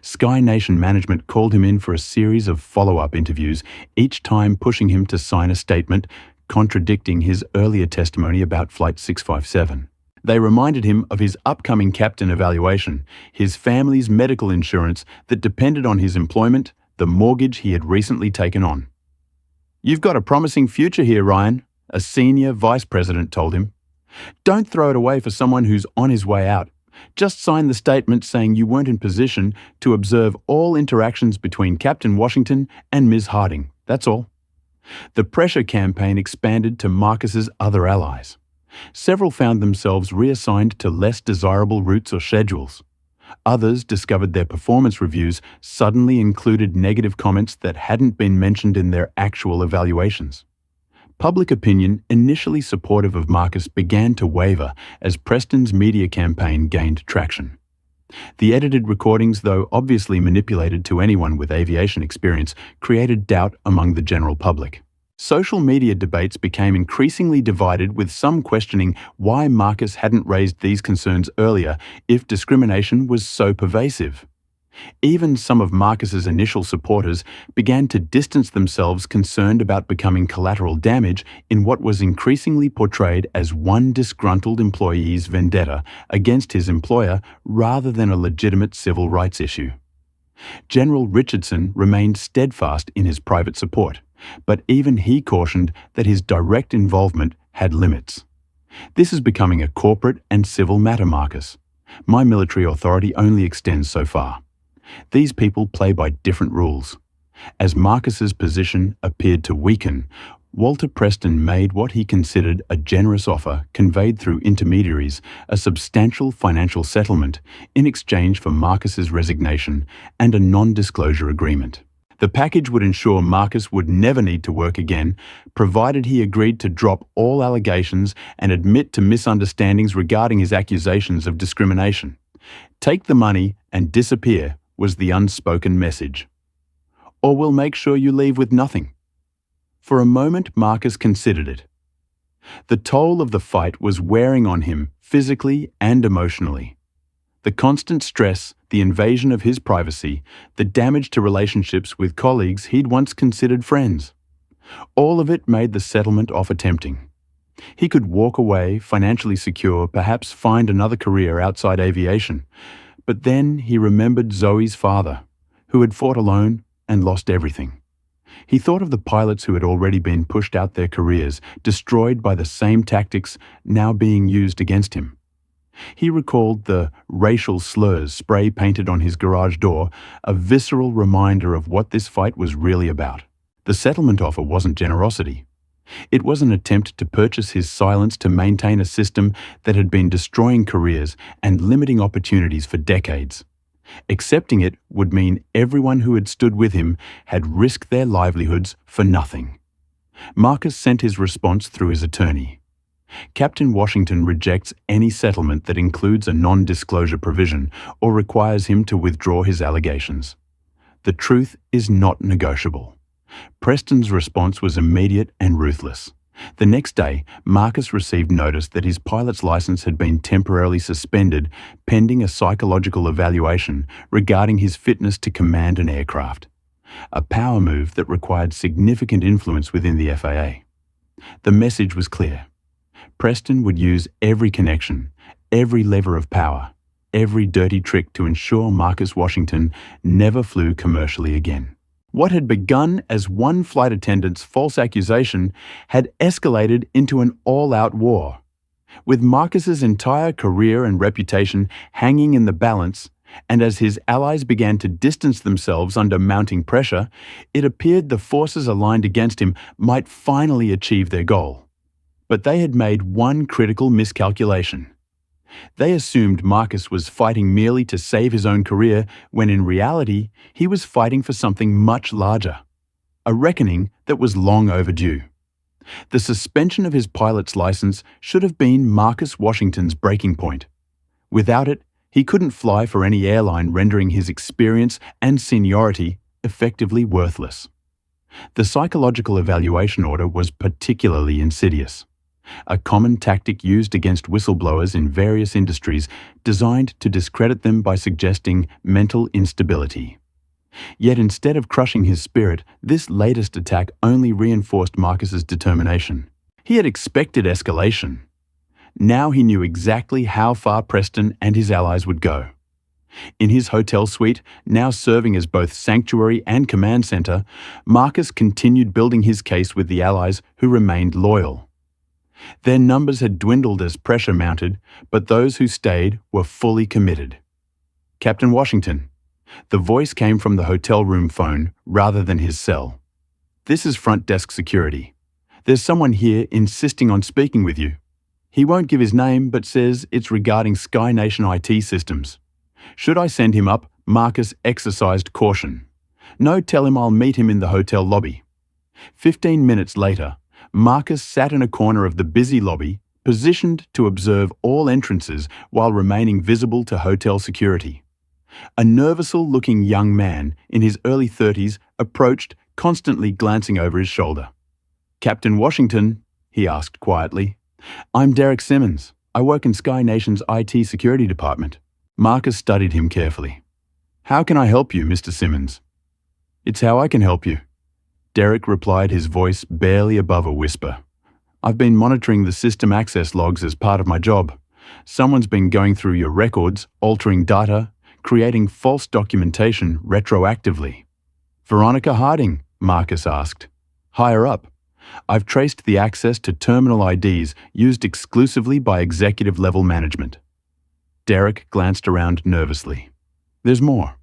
Sky Nation management called him in for a series of follow-up interviews, each time pushing him to sign a statement contradicting his earlier testimony about Flight 657. They reminded him of his upcoming captain evaluation, his family's medical insurance that depended on his employment, the mortgage he had recently taken on. "You've got a promising future here, Ryan," a senior vice president told him. "Don't throw it away for someone who's on his way out. Just sign the statement saying you weren't in position to observe all interactions between Captain Washington and Ms. Harding. That's all." The pressure campaign expanded to Marcus's other allies. Several found themselves reassigned to less desirable routes or schedules. Others discovered their performance reviews suddenly included negative comments that hadn't been mentioned in their actual evaluations. Public opinion, initially supportive of Marcus, began to waver as Preston's media campaign gained traction. The edited recordings, though obviously manipulated to anyone with aviation experience, created doubt among the general public. Social media debates became increasingly divided, with some questioning why Marcus hadn't raised these concerns earlier if discrimination was so pervasive. Even some of Marcus's initial supporters began to distance themselves, concerned about becoming collateral damage in what was increasingly portrayed as one disgruntled employee's vendetta against his employer rather than a legitimate civil rights issue. General Richardson remained steadfast in his private support, but even he cautioned that his direct involvement had limits. "This is becoming a corporate and civil matter, Marcus. My military authority only extends so far. These people play by different rules." As Marcus's position appeared to weaken, Walter Preston made what he considered a generous offer, conveyed through intermediaries, a substantial financial settlement in exchange for Marcus's resignation and a non-disclosure agreement. The package would ensure Marcus would never need to work again, provided he agreed to drop all allegations and admit to misunderstandings regarding his accusations of discrimination. "Take the money and disappear," was the unspoken message. "Or we'll make sure you leave with nothing." For a moment, Marcus considered it. The toll of the fight was wearing on him physically and emotionally. The constant stress, the invasion of his privacy, the damage to relationships with colleagues he'd once considered friends. All of it made the settlement offer tempting. He could walk away, financially secure, perhaps find another career outside aviation. But then he remembered Zoe's father, who had fought alone and lost everything. He thought of the pilots who had already been pushed out their careers, destroyed by the same tactics now being used against him. He recalled the racial slurs spray-painted on his garage door, a visceral reminder of what this fight was really about. The settlement offer wasn't generosity. It was an attempt to purchase his silence to maintain a system that had been destroying careers and limiting opportunities for decades. Accepting it would mean everyone who had stood with him had risked their livelihoods for nothing. Marcus sent his response through his attorney. Captain Washington rejects any settlement that includes a non-disclosure provision or requires him to withdraw his allegations. The truth is not negotiable. Preston's response was immediate and ruthless. The next day, Marcus received notice that his pilot's license had been temporarily suspended pending a psychological evaluation regarding his fitness to command an aircraft, a power move that required significant influence within the FAA. The message was clear. Preston would use every connection, every lever of power, every dirty trick to ensure Marcus Washington never flew commercially again. What had begun as one flight attendant's false accusation had escalated into an all-out war. With Marcus's entire career and reputation hanging in the balance, and as his allies began to distance themselves under mounting pressure, it appeared the forces aligned against him might finally achieve their goal. But they had made one critical miscalculation. They assumed Marcus was fighting merely to save his own career, when in reality, he was fighting for something much larger, a reckoning that was long overdue. The suspension of his pilot's license should have been Marcus Washington's breaking point. Without it, he couldn't fly for any airline, rendering his experience and seniority effectively worthless. The psychological evaluation order was particularly insidious, a common tactic used against whistleblowers in various industries designed to discredit them by suggesting mental instability. Yet instead of crushing his spirit, this latest attack only reinforced Marcus's determination. He had expected escalation. Now he knew exactly how far Preston and his allies would go. In his hotel suite, now serving as both sanctuary and command center, Marcus continued building his case with the allies who remained loyal. Their numbers had dwindled as pressure mounted, but those who stayed were fully committed. Captain Washington. The voice came from the hotel room phone rather than his cell. This is front desk security. There's someone here insisting on speaking with you. He won't give his name, but says it's regarding Sky Nation IT systems. Should I send him up? Marcus exercised caution. No, tell him I'll meet him in the hotel lobby. 15 minutes later, Marcus sat in a corner of the busy lobby, positioned to observe all entrances while remaining visible to hotel security. A nervous-looking young man in his early 30s approached, constantly glancing over his shoulder. "Captain Washington?" he asked quietly. "I'm Derek Simmons. I work in Sky Nation's IT security department." Marcus studied him carefully. "How can I help you, Mr. Simmons?" "It's how I can help you." Derek replied, his voice barely above a whisper. "I've been monitoring the system access logs as part of my job. Someone's been going through your records, altering data, creating false documentation retroactively." "Veronica Harding?" Marcus asked. "Higher up. I've traced the access to terminal IDs used exclusively by executive-level management." Derek glanced around nervously. "There's more.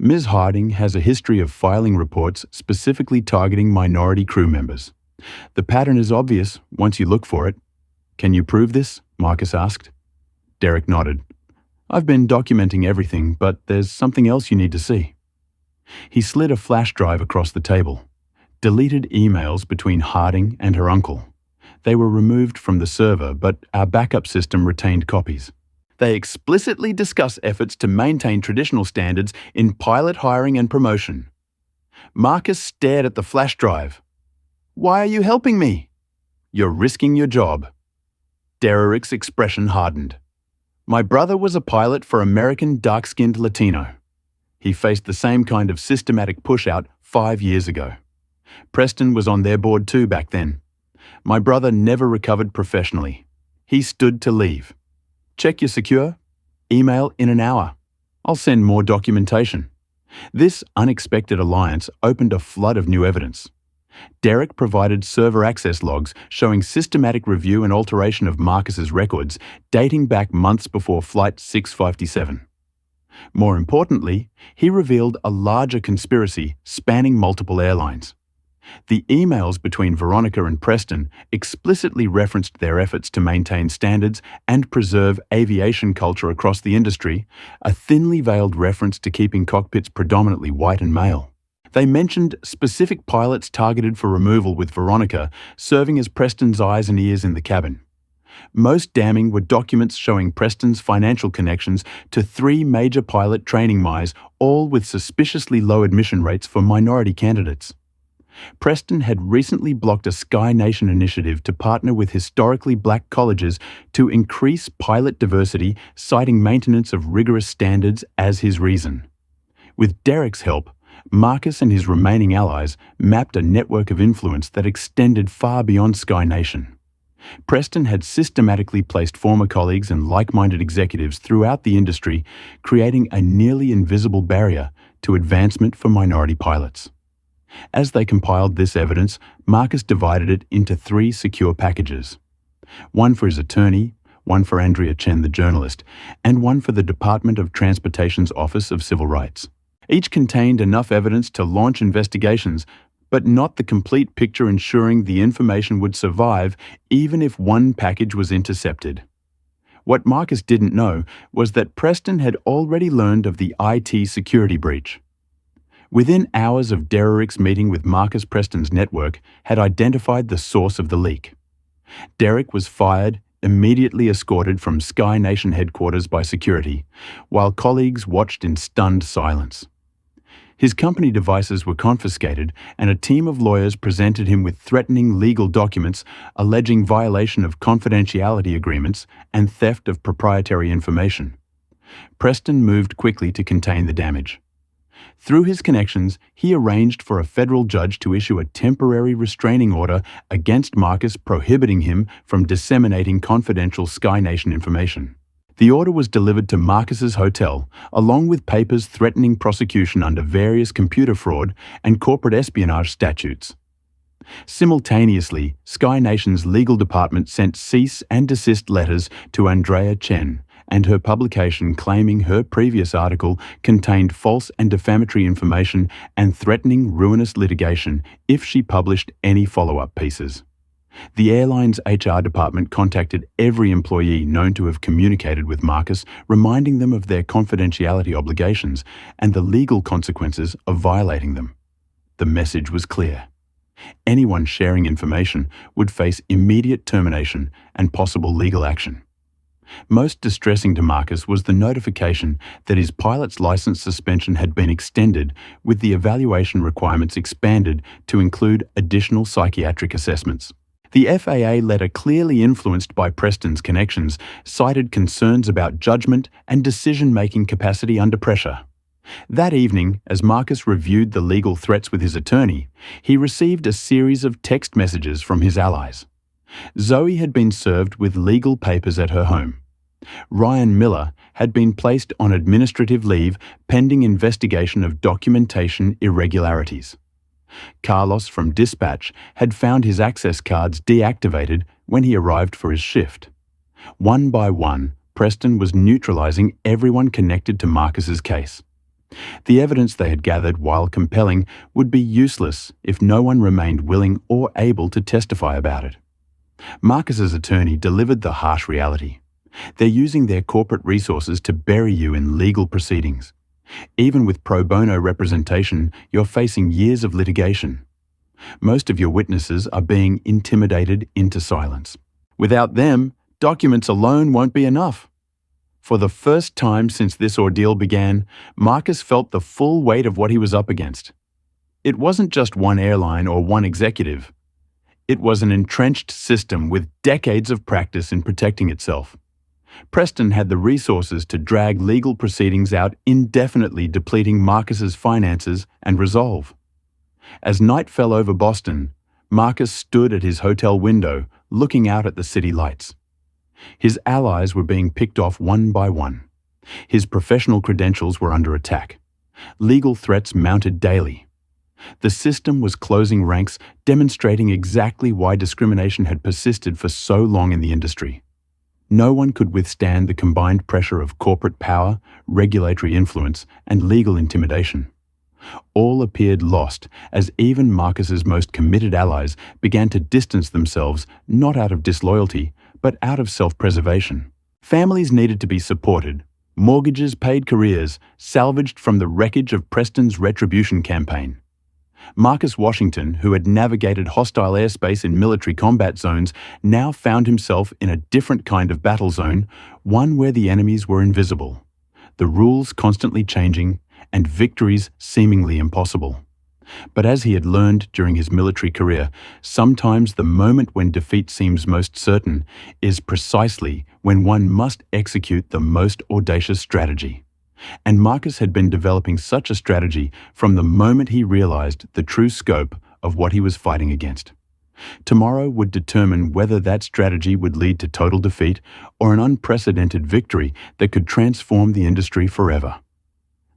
Ms. Harding has a history of filing reports specifically targeting minority crew members. The pattern is obvious once you look for it." "Can you prove this?" Marcus asked. Derek nodded. "I've been documenting everything, but there's something else you need to see." He slid a flash drive across the table. Deleted emails between Harding and her uncle. They were removed from the server, but our backup system retained copies. They explicitly discuss efforts to maintain traditional standards in pilot hiring and promotion. Marcus stared at the flash drive. "Why are you helping me?" "You're risking your job." Derek's expression hardened. "My brother was a pilot for American dark-skinned Latino. He faced the same kind of systematic push-out 5 years ago. Preston was on their board too back then. My brother never recovered professionally. He stood to leave. Check you're secure. Email in an hour. I'll send more documentation." This unexpected alliance opened a flood of new evidence. Derek provided server access logs showing systematic review and alteration of Marcus's records dating back months before Flight 657. More importantly, he revealed a larger conspiracy spanning multiple airlines. The emails between Veronica and Preston explicitly referenced their efforts to maintain standards and preserve aviation culture across the industry, a thinly veiled reference to keeping cockpits predominantly white and male. They mentioned specific pilots targeted for removal, with Veronica serving as Preston's eyes and ears in the cabin. Most damning were documents showing Preston's financial connections to 3 major pilot training mines, all with suspiciously low admission rates for minority candidates. Preston had recently blocked a Sky Nation initiative to partner with historically black colleges to increase pilot diversity, citing maintenance of rigorous standards as his reason. With Derek's help, Marcus and his remaining allies mapped a network of influence that extended far beyond Sky Nation. Preston had systematically placed former colleagues and like-minded executives throughout the industry, creating a nearly invisible barrier to advancement for minority pilots. As they compiled this evidence, Marcus divided it into 3 secure packages. One for his attorney, one for Andrea Chen, the journalist, and one for the Department of Transportation's Office of Civil Rights. Each contained enough evidence to launch investigations, but not the complete picture, ensuring the information would survive even if one package was intercepted. What Marcus didn't know was that Preston had already learned of the IT security breach. Within hours of Derek's meeting with Marcus, Preston's network had identified the source of the leak. Derek was fired, immediately escorted from Sky Nation headquarters by security, while colleagues watched in stunned silence. His company devices were confiscated, and a team of lawyers presented him with threatening legal documents alleging violation of confidentiality agreements and theft of proprietary information. Preston moved quickly to contain the damage. Through his connections, he arranged for a federal judge to issue a temporary restraining order against Marcus, prohibiting him from disseminating confidential Sky Nation information. The order was delivered to Marcus's hotel, along with papers threatening prosecution under various computer fraud and corporate espionage statutes. Simultaneously, Sky Nation's legal department sent cease and desist letters to Andrea Chen and her publication, claiming her previous article contained false and defamatory information and threatening ruinous litigation if she published any follow-up pieces. The airline's HR department contacted every employee known to have communicated with Marcus, reminding them of their confidentiality obligations and the legal consequences of violating them. The message was clear. Anyone sharing information would face immediate termination and possible legal action. Most distressing to Marcus was the notification that his pilot's license suspension had been extended, with the evaluation requirements expanded to include additional psychiatric assessments. The FAA letter, clearly influenced by Preston's connections, cited concerns about judgment and decision-making capacity under pressure. That evening, as Marcus reviewed the legal threats with his attorney, he received a series of text messages from his allies. Zoe had been served with legal papers at her home. Ryan Miller had been placed on administrative leave pending investigation of documentation irregularities. Carlos from Dispatch had found his access cards deactivated when he arrived for his shift. One by one, Preston was neutralizing everyone connected to Marcus's case. The evidence they had gathered, while compelling, would be useless if no one remained willing or able to testify about it. Marcus's attorney delivered the harsh reality. They're using their corporate resources to bury you in legal proceedings. Even with pro bono representation, you're facing years of litigation. Most of your witnesses are being intimidated into silence. Without them, documents alone won't be enough. For the first time since this ordeal began, Marcus felt the full weight of what he was up against. It wasn't just one airline or one executive. It was an entrenched system with decades of practice in protecting itself. Preston had the resources to drag legal proceedings out indefinitely, depleting Marcus's finances and resolve. As night fell over Boston, Marcus stood at his hotel window, looking out at the city lights. His allies were being picked off one by one. His professional credentials were under attack. Legal threats mounted daily. The system was closing ranks, demonstrating exactly why discrimination had persisted for so long in the industry. No one could withstand the combined pressure of corporate power, regulatory influence, and legal intimidation. All appeared lost as even Marcus's most committed allies began to distance themselves, not out of disloyalty, but out of self-preservation. Families needed to be supported, mortgages paid, careers salvaged from the wreckage of Preston's retribution campaign. Marcus Washington, who had navigated hostile airspace in military combat zones, now found himself in a different kind of battle zone, one where the enemies were invisible, the rules constantly changing, and victories seemingly impossible. But as he had learned during his military career, sometimes the moment when defeat seems most certain is precisely when one must execute the most audacious strategy. And Marcus had been developing such a strategy from the moment he realized the true scope of what he was fighting against. Tomorrow would determine whether that strategy would lead to total defeat or an unprecedented victory that could transform the industry forever.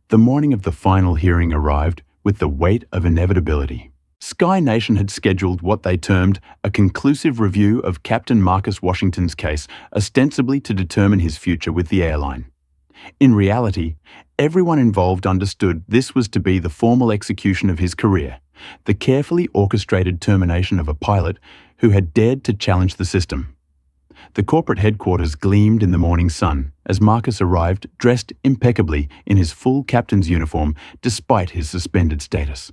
The morning of the final hearing arrived with the weight of inevitability. Sky Nation had scheduled what they termed a conclusive review of Captain Marcus Washington's case, ostensibly to determine his future with the airline. In reality, everyone involved understood this was to be the formal execution of his career, the carefully orchestrated termination of a pilot who had dared to challenge the system. The corporate headquarters gleamed in the morning sun as Marcus arrived dressed impeccably in his full captain's uniform despite his suspended status.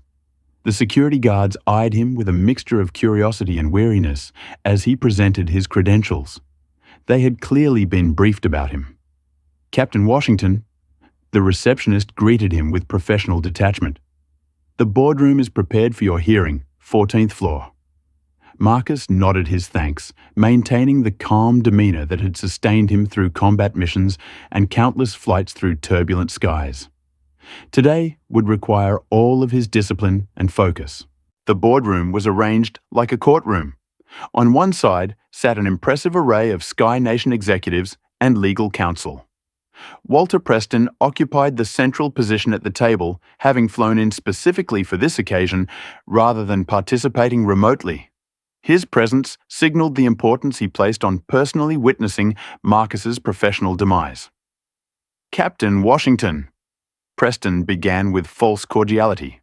The security guards eyed him with a mixture of curiosity and weariness as he presented his credentials. They had clearly been briefed about him. "Captain Washington," the receptionist greeted him with professional detachment. "The boardroom is prepared for your hearing, 14th floor." Marcus nodded his thanks, maintaining the calm demeanor that had sustained him through combat missions and countless flights through turbulent skies. Today would require all of his discipline and focus. The boardroom was arranged like a courtroom. On one side sat an impressive array of Sky Nation executives and legal counsel. Walter Preston occupied the central position at the table, having flown in specifically for this occasion rather than participating remotely. His presence signaled the importance he placed on personally witnessing Marcus's professional demise. "Captain Washington," Preston began with false cordiality,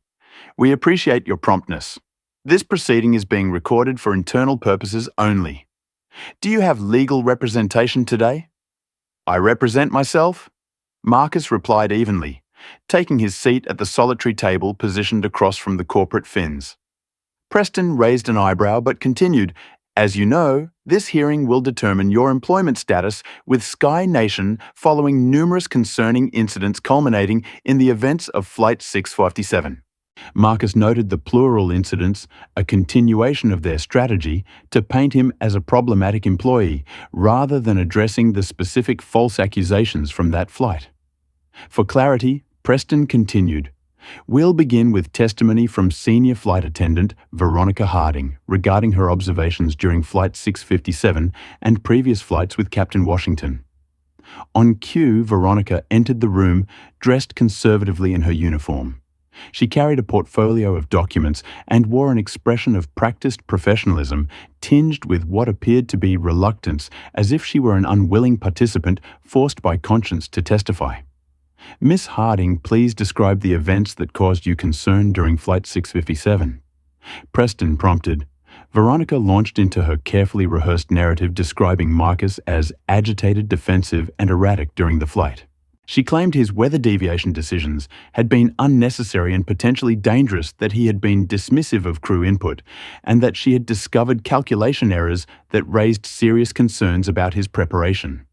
"we appreciate your promptness. This proceeding is being recorded for internal purposes only. Do you have legal representation today?" "I represent myself," Marcus replied evenly, taking his seat at the solitary table positioned across from the corporate fins. Preston raised an eyebrow but continued, "As you know, this hearing will determine your employment status with Sky Nation following numerous concerning incidents culminating in the events of Flight 657. Marcus noted the plural incidents, a continuation of their strategy to paint him as a problematic employee rather than addressing the specific false accusations from that flight. For clarity, Preston continued, "We'll begin with testimony from Senior Flight Attendant Veronica Harding regarding her observations during Flight 657 and previous flights with Captain Washington." On cue, Veronica entered the room dressed conservatively in her uniform. She carried a portfolio of documents and wore an expression of practiced professionalism tinged with what appeared to be reluctance, as if she were an unwilling participant forced by conscience to testify. "Miss Harding, please describe the events that caused you concern during Flight 657. Preston prompted. Veronica launched into her carefully rehearsed narrative describing Marcus as agitated, defensive, and erratic during the flight. She claimed his weather deviation decisions had been unnecessary and potentially dangerous, that he had been dismissive of crew input, and that she had discovered calculation errors that raised serious concerns about his preparation.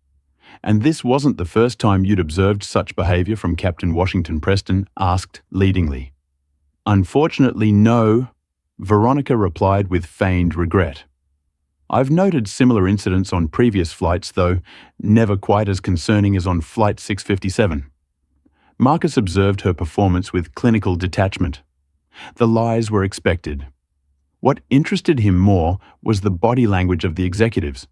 "And this wasn't the first time you'd observed such behavior from Captain Washington," Preston asked leadingly. "Unfortunately, no," Veronica replied with feigned regret. "I've noted similar incidents on previous flights, though never quite as concerning as on Flight 657. Marcus observed her performance with clinical detachment. The lies were expected. What interested him more was the body language of the executives.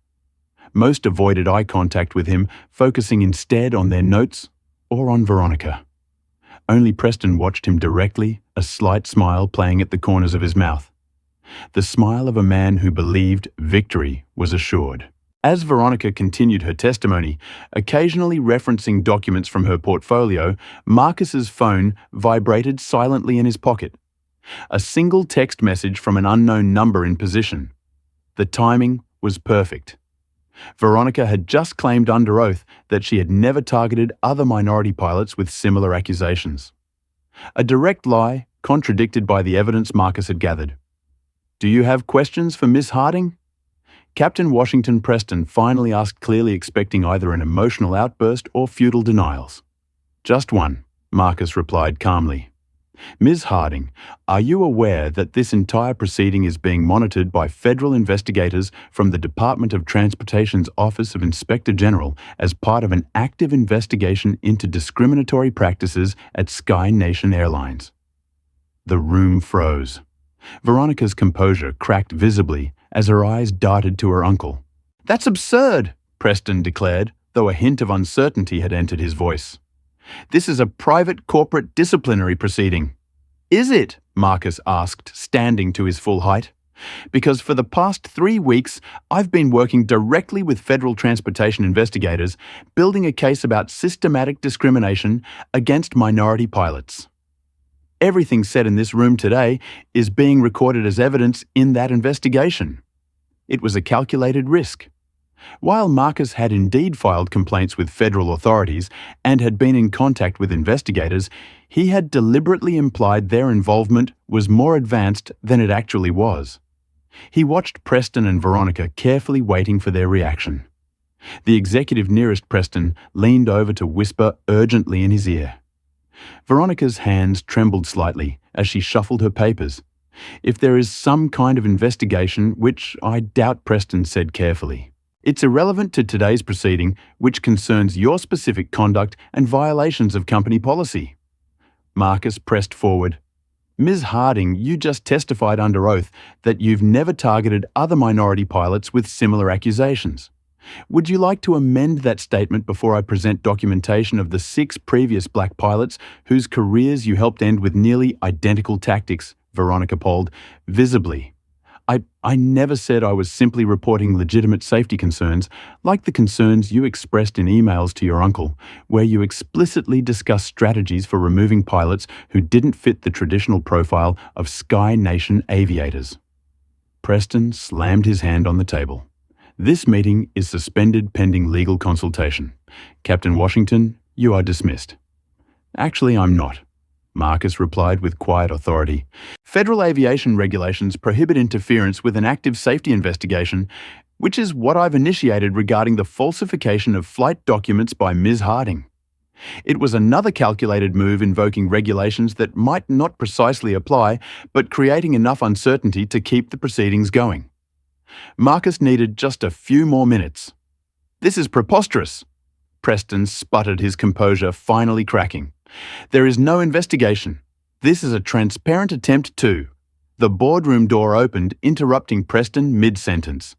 Most avoided eye contact with him, focusing instead on their notes or on Veronica. Only Preston watched him directly, a slight smile playing at the corners of his mouth. The smile of a man who believed victory was assured. As Veronica continued her testimony, occasionally referencing documents from her portfolio, Marcus's phone vibrated silently in his pocket. A single text message from an unknown number in position. The timing was perfect. Veronica had just claimed under oath that she had never targeted other minority pilots with similar accusations. A direct lie, contradicted by the evidence Marcus had gathered. "Do you have questions for Miss Harding?" Captain Washington Preston finally asked, clearly expecting either an emotional outburst or futile denials. "Just one," Marcus replied calmly. "Ms. Harding, are you aware that this entire proceeding is being monitored by federal investigators from the Department of Transportation's Office of Inspector General as part of an active investigation into discriminatory practices at Sky Nation Airlines?" The room froze. Veronica's composure cracked visibly as her eyes darted to her uncle. "That's absurd," Preston declared, though a hint of uncertainty had entered his voice. "This is a private corporate disciplinary proceeding." "Is it?" Marcus asked, standing to his full height. "Because for the past 3 weeks, I've been working directly with federal transportation investigators, building a case about systematic discrimination against minority pilots. Everything said in this room today is being recorded as evidence in that investigation. It was a calculated risk." While Marcus had indeed filed complaints with federal authorities and had been in contact with investigators, he had deliberately implied their involvement was more advanced than it actually was. He watched Preston and Veronica carefully waiting for their reaction. The executive nearest Preston leaned over to whisper urgently in his ear. Veronica's hands trembled slightly as she shuffled her papers. "If there is some kind of investigation, which I doubt," Preston said carefully, "it's irrelevant to today's proceeding, which concerns your specific conduct and violations of company policy." Marcus pressed forward. "Ms. Harding, you just testified under oath that you've never targeted other minority pilots with similar accusations. Would you like to amend that statement before I present documentation of the 6 previous black pilots whose careers you helped end with nearly identical tactics?" Veronica polled, visibly. I never said I was simply reporting legitimate safety concerns, like the concerns you expressed in emails to your uncle, where you explicitly discussed strategies for removing pilots who didn't fit the traditional profile of Sky Nation aviators." Preston slammed his hand on the table. "This meeting is suspended pending legal consultation. Captain Washington, you are dismissed." "Actually, I'm not," Marcus replied with quiet authority. "Federal aviation regulations prohibit interference with an active safety investigation, which is what I've initiated regarding the falsification of flight documents by Ms. Harding. It was another calculated move invoking regulations that might not precisely apply, but creating enough uncertainty to keep the proceedings going." Marcus needed just a few more minutes. "This is preposterous." Preston sputtered, his composure finally cracking. "There is no investigation. This is a transparent attempt to—" The boardroom door opened, interrupting Preston mid-sentence.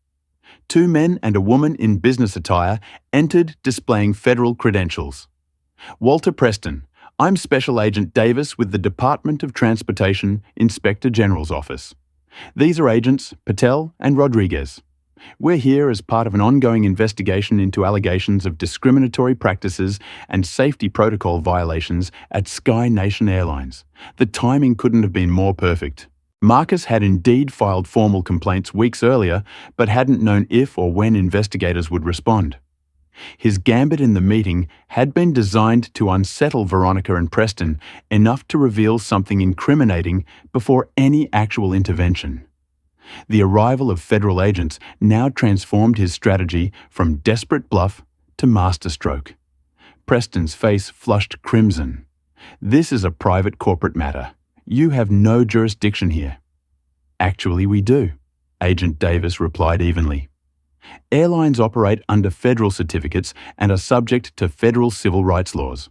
2 men and a woman in business attire entered, displaying federal credentials. "Walter Preston, I'm Special Agent Davis with the Department of Transportation Inspector General's Office. These are Agents Patel and Rodriguez. We're here as part of an ongoing investigation into allegations of discriminatory practices and safety protocol violations at Sky Nation Airlines. The timing couldn't have been more perfect." Marcus had indeed filed formal complaints weeks earlier, but hadn't known if or when investigators would respond. His gambit in the meeting had been designed to unsettle Veronica and Preston enough to reveal something incriminating before any actual intervention. The arrival of federal agents now transformed his strategy from desperate bluff to masterstroke. Preston's face flushed crimson. "This is a private corporate matter. You have no jurisdiction here." "Actually, we do," Agent Davis replied evenly. "Airlines operate under federal certificates and are subject to federal civil rights laws.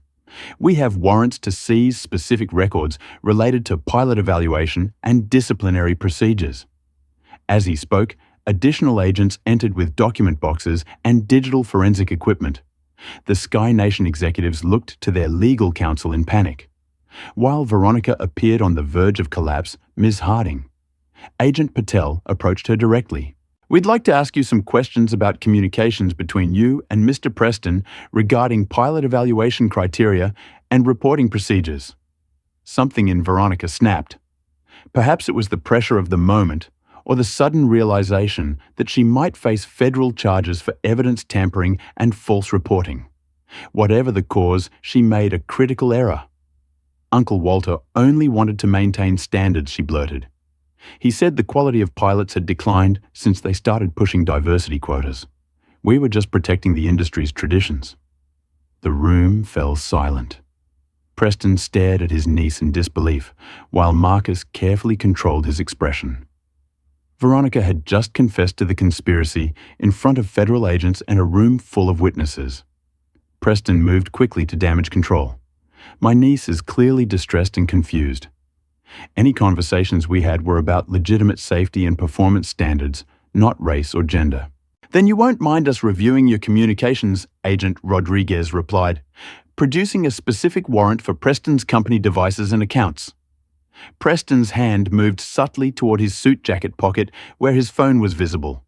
We have warrants to seize specific records related to pilot evaluation and disciplinary procedures." As he spoke, additional agents entered with document boxes and digital forensic equipment. The Sky Nation executives looked to their legal counsel in panic. While Veronica appeared on the verge of collapse, Ms. Harding. Agent Patel approached her directly. "We'd like to ask you some questions about communications between you and Mr. Preston regarding pilot evaluation criteria and reporting procedures." Something in Veronica snapped. Perhaps it was the pressure of the moment, or the sudden realization that she might face federal charges for evidence tampering and false reporting. Whatever the cause, she made a critical error. Uncle Walter only wanted to maintain standards, she blurted. He said the quality of pilots had declined since they started pushing diversity quotas. We were just protecting the industry's traditions. The room fell silent. Preston stared at his niece in disbelief, while Marcus carefully controlled his expression. Veronica had just confessed to the conspiracy in front of federal agents and a room full of witnesses. Preston moved quickly to damage control. My niece is clearly distressed and confused. Any conversations we had were about legitimate safety and performance standards, not race or gender. Then you won't mind us reviewing your communications, Agent Rodriguez replied, producing a specific warrant for Preston's company devices and accounts. Preston's hand moved subtly toward his suit jacket pocket where his phone was visible.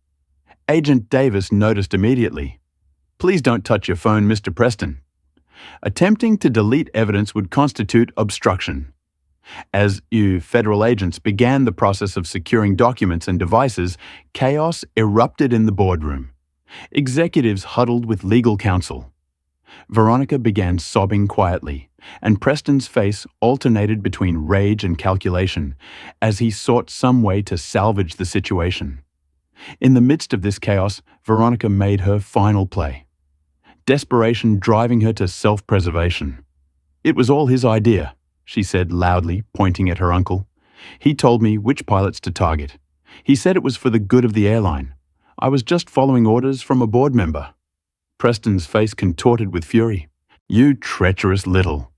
Agent Davis noticed immediately. Please don't touch your phone, Mr. Preston. Attempting to delete evidence would constitute obstruction. As you federal agents began the process of securing documents and devices, chaos erupted in the boardroom. Executives huddled with legal counsel. Veronica began sobbing quietly, and Preston's face alternated between rage and calculation as he sought some way to salvage the situation. In the midst of this chaos, Veronica made her final play. Desperation driving her to self-preservation. It was all his idea, she said loudly, pointing at her uncle. He told me which pilots to target. He said it was for the good of the airline. I was just following orders from a board member. Preston's face contorted with fury. You treacherous little.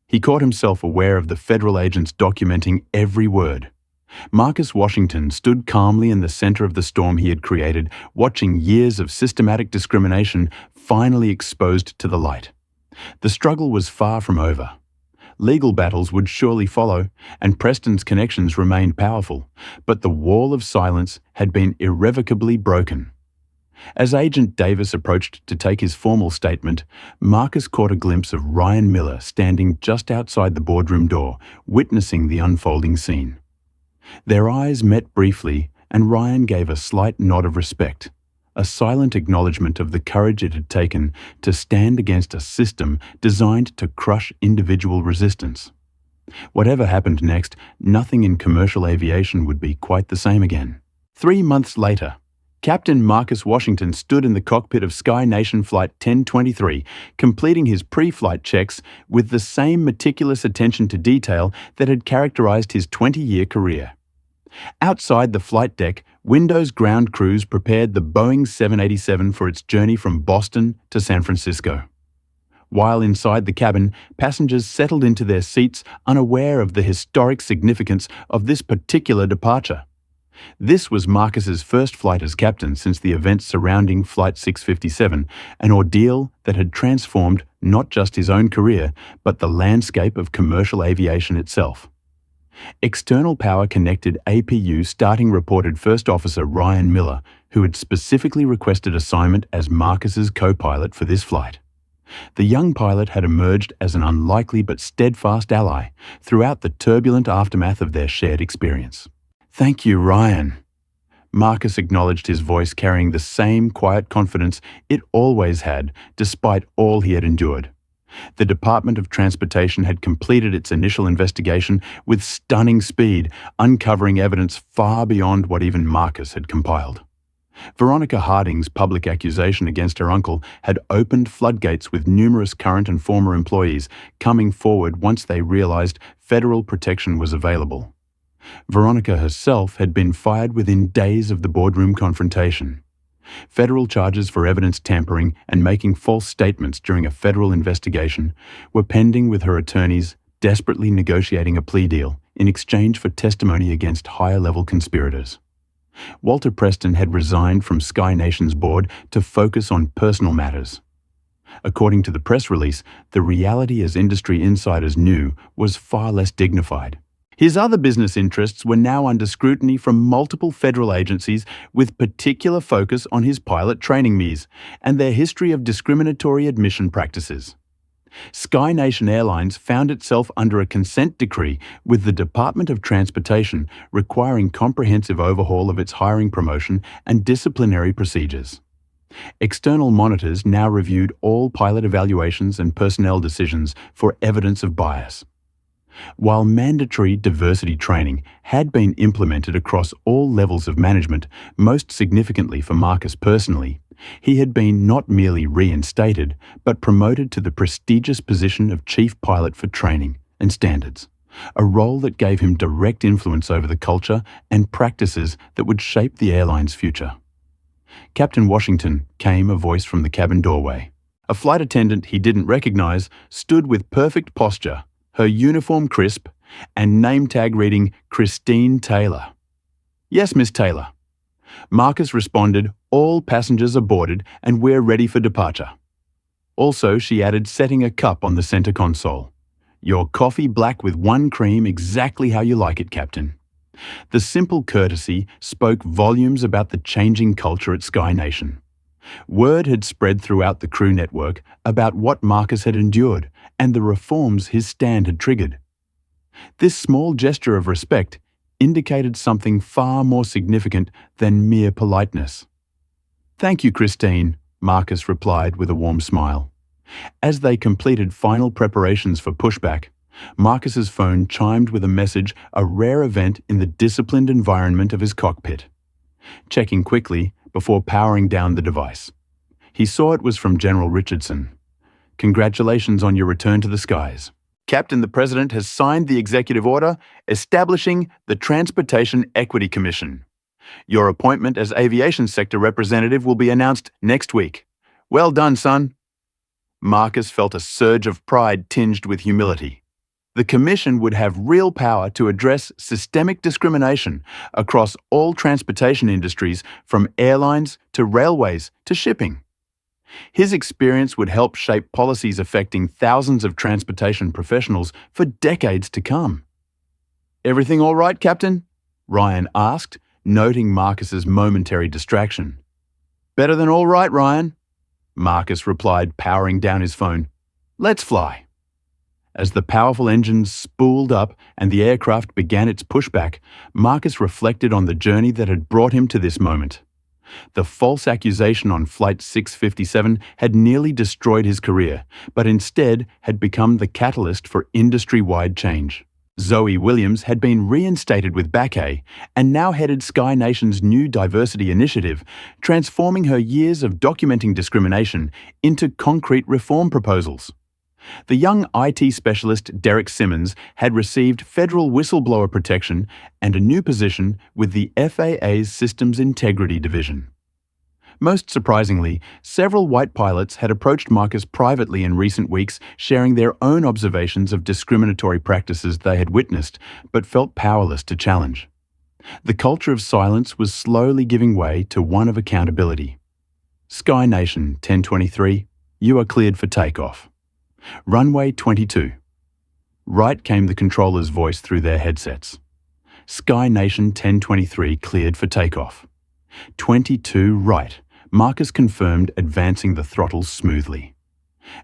He caught himself aware of the federal agents documenting every word. Marcus Washington stood calmly in the center of the storm he had created, watching years of systematic discrimination finally exposed to the light. The struggle was far from over. Legal battles would surely follow, and Preston's connections remained powerful, but the wall of silence had been irrevocably broken. As Agent Davis approached to take his formal statement, Marcus caught a glimpse of Ryan Miller standing just outside the boardroom door, witnessing the unfolding scene. Their eyes met briefly, and Ryan gave a slight nod of respect, a silent acknowledgement of the courage it had taken to stand against a system designed to crush individual resistance. Whatever happened next, nothing in commercial aviation would be quite the same again. 3 months later, Captain Marcus Washington stood in the cockpit of Sky Nation Flight 1023, completing his pre-flight checks with the same meticulous attention to detail that had characterized his 20-year career. Outside the flight deck, Windows ground crews prepared the Boeing 787 for its journey from Boston to San Francisco. While inside the cabin, passengers settled into their seats, unaware of the historic significance of this particular departure. This was Marcus's first flight as captain since the events surrounding Flight 657, an ordeal that had transformed not just his own career, but the landscape of commercial aviation itself. External Power connected APU starting reported First Officer Ryan Miller, who had specifically requested assignment as Marcus's co-pilot for this flight. The young pilot had emerged as an unlikely but steadfast ally throughout the turbulent aftermath of their shared experience. Thank you, Ryan. Marcus acknowledged, his voice carrying the same quiet confidence it always had, despite all he had endured. The Department of Transportation had completed its initial investigation with stunning speed, uncovering evidence far beyond what even Marcus had compiled. Veronica Harding's public accusation against her uncle had opened floodgates, with numerous current and former employees coming forward once they realized federal protection was available. Veronica herself had been fired within days of the boardroom confrontation. Federal charges for evidence tampering and making false statements during a federal investigation were pending, with her attorneys desperately negotiating a plea deal in exchange for testimony against higher-level conspirators. Walter Preston had resigned from Sky Nation's board to focus on personal matters. According to the press release, the reality, as industry insiders knew, was far less dignified. His other business interests were now under scrutiny from multiple federal agencies, with particular focus on his pilot training me's and their history of discriminatory admission practices. Sky Nation Airlines found itself under a consent decree, with the Department of Transportation requiring comprehensive overhaul of its hiring, promotion, and disciplinary procedures. External monitors now reviewed all pilot evaluations and personnel decisions for evidence of bias. While mandatory diversity training had been implemented across all levels of management, most significantly for Marcus personally, he had been not merely reinstated, but promoted to the prestigious position of Chief Pilot for Training and Standards, a role that gave him direct influence over the culture and practices that would shape the airline's future. Captain Washington came a voice from the cabin doorway. A flight attendant he didn't recognize stood with perfect posture, her uniform crisp, and name tag reading Christine Taylor. "Yes, Miss Taylor." Marcus responded, "All passengers are boarded and we're ready for departure." Also, she added, setting a cup on the center console. "Your coffee black with 1 cream, exactly how you like it, Captain." The simple courtesy spoke volumes about the changing culture at Sky Nation. Word had spread throughout the crew network about what Marcus had endured and the reforms his stand had triggered. This small gesture of respect indicated something far more significant than mere politeness. "Thank you, Christine," Marcus replied with a warm smile. As they completed final preparations for pushback, Marcus's phone chimed with a message, a rare event in the disciplined environment of his cockpit. Checking quickly before powering down the device, he saw it was from General Richardson. "Congratulations on your return to the skies. Captain, the President has signed the executive order establishing the Transportation Equity Commission. Your appointment as aviation sector representative will be announced next week. Well done, son." Marcus felt a surge of pride tinged with humility. The commission would have real power to address systemic discrimination across all transportation industries, from airlines to railways to shipping. His experience would help shape policies affecting thousands of transportation professionals for decades to come. "Everything all right, Captain?" Ryan asked, noting Marcus's momentary distraction. "Better than all right, Ryan," Marcus replied, powering down his phone. "Let's fly." As the powerful engines spooled up and the aircraft began its pushback, Marcus reflected on the journey that had brought him to this moment. The false accusation on Flight 657 had nearly destroyed his career, but instead had become the catalyst for industry-wide change. Zoe Williams had been reinstated with back pay and now headed Sky Nation's new diversity initiative, transforming her years of documenting discrimination into concrete reform proposals. The young IT specialist Derek Simmons had received federal whistleblower protection and a new position with the FAA's Systems Integrity Division. Most surprisingly, several white pilots had approached Marcus privately in recent weeks, sharing their own observations of discriminatory practices they had witnessed but felt powerless to challenge. The culture of silence was slowly giving way to one of accountability. "Sky Nation 1023, you are cleared for takeoff. Runway 22. Right came the controller's voice through their headsets. "Sky Nation 1023 cleared for takeoff." 22 right, Marcus confirmed, advancing the throttles smoothly.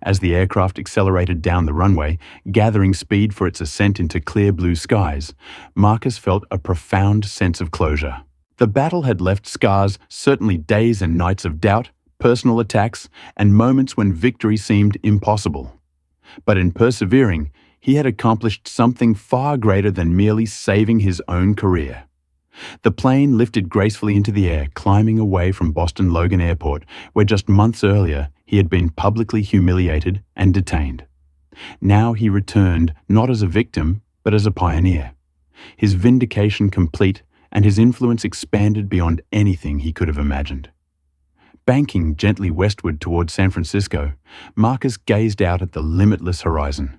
As the aircraft accelerated down the runway, gathering speed for its ascent into clear blue skies, Marcus felt a profound sense of closure. The battle had left scars, certainly days and nights of doubt, personal attacks, and moments when victory seemed impossible. But in persevering, he had accomplished something far greater than merely saving his own career. The plane lifted gracefully into the air, climbing away from Boston Logan Airport, where just months earlier he had been publicly humiliated and detained. Now he returned not as a victim, but as a pioneer. His vindication complete, and his influence expanded beyond anything he could have imagined. Banking gently westward towards San Francisco, Marcus gazed out at the limitless horizon.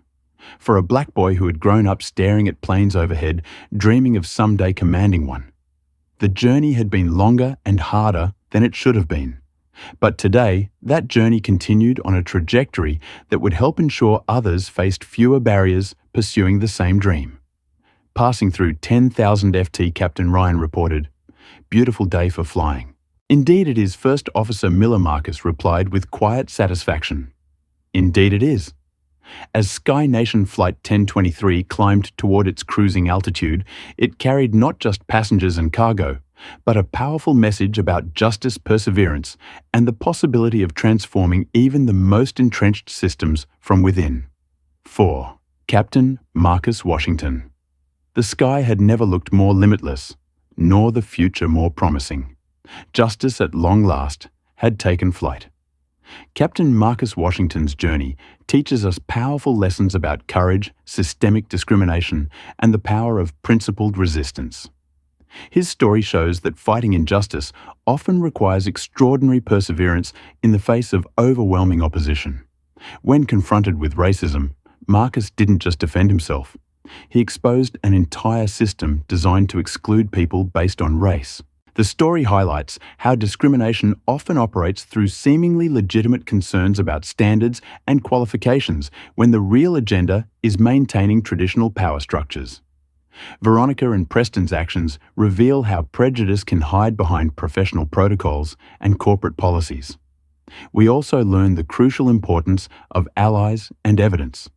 For a black boy who had grown up staring at planes overhead, dreaming of someday commanding one, the journey had been longer and harder than it should have been. But today, that journey continued on a trajectory that would help ensure others faced fewer barriers pursuing the same dream. Passing through 10,000 FT, Captain Ryan reported, "Beautiful day for flying." "Indeed it is," First Officer Miller Marcus replied with quiet satisfaction. "Indeed it is." As Sky Nation Flight 1023 climbed toward its cruising altitude, it carried not just passengers and cargo, but a powerful message about justice, perseverance, and the possibility of transforming even the most entrenched systems from within. 4. Captain Marcus Washington. The sky had never looked more limitless, nor the future more promising. Justice at long last had taken flight. Captain Marcus Washington's journey teaches us powerful lessons about courage, systemic discrimination, and the power of principled resistance. His story shows that fighting injustice often requires extraordinary perseverance in the face of overwhelming opposition. When confronted with racism, Marcus didn't just defend himself. He exposed an entire system designed to exclude people based on race. The story highlights how discrimination often operates through seemingly legitimate concerns about standards and qualifications when the real agenda is maintaining traditional power structures. Veronica and Preston's actions reveal how prejudice can hide behind professional protocols and corporate policies. We also learn the crucial importance of allies and evidence.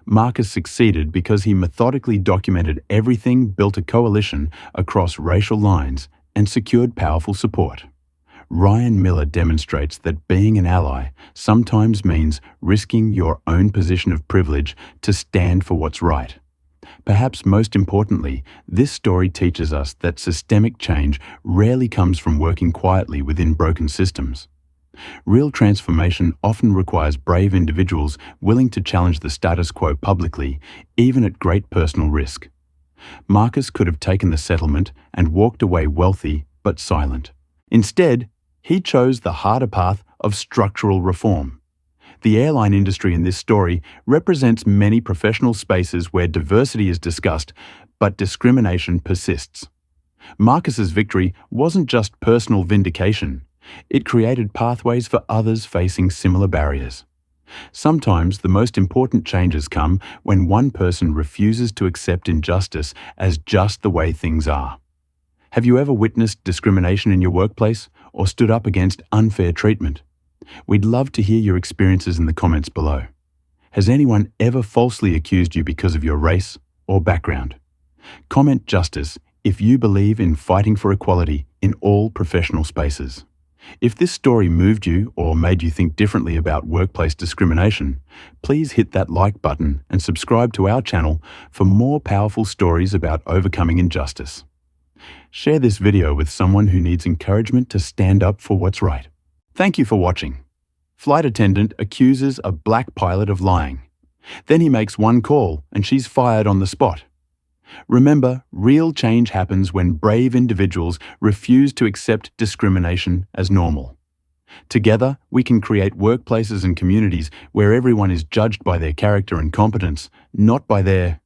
Marcus succeeded because he methodically documented everything, built a coalition across racial lines, and secured powerful support. Ryan Miller demonstrates that being an ally sometimes means risking your own position of privilege to stand for what's right. Perhaps most importantly, this story teaches us that systemic change rarely comes from working quietly within broken systems. Real transformation often requires brave individuals willing to challenge the status quo publicly, even at great personal risk. Marcus could have taken the settlement and walked away wealthy but silent. Instead, he chose the harder path of structural reform. The airline industry in this story represents many professional spaces where diversity is discussed, but discrimination persists. Marcus's victory wasn't just personal vindication. It created pathways for others facing similar barriers. Sometimes the most important changes come when one person refuses to accept injustice as just the way things are. Have you ever witnessed discrimination in your workplace or stood up against unfair treatment? We'd love to hear your experiences in the comments below. Has anyone ever falsely accused you because of your race or background? Comment justice if you believe in fighting for equality in all professional spaces. If this story moved you or made you think differently about workplace discrimination, please hit that like button and subscribe to our channel for more powerful stories about overcoming injustice. Share this video with someone who needs encouragement to stand up for what's right. Thank you for watching. Flight attendant accuses a black pilot of lying. Then he makes one call and she's fired on the spot. Remember, real change happens when brave individuals refuse to accept discrimination as normal. Together, we can create workplaces and communities where everyone is judged by their character and competence, not by their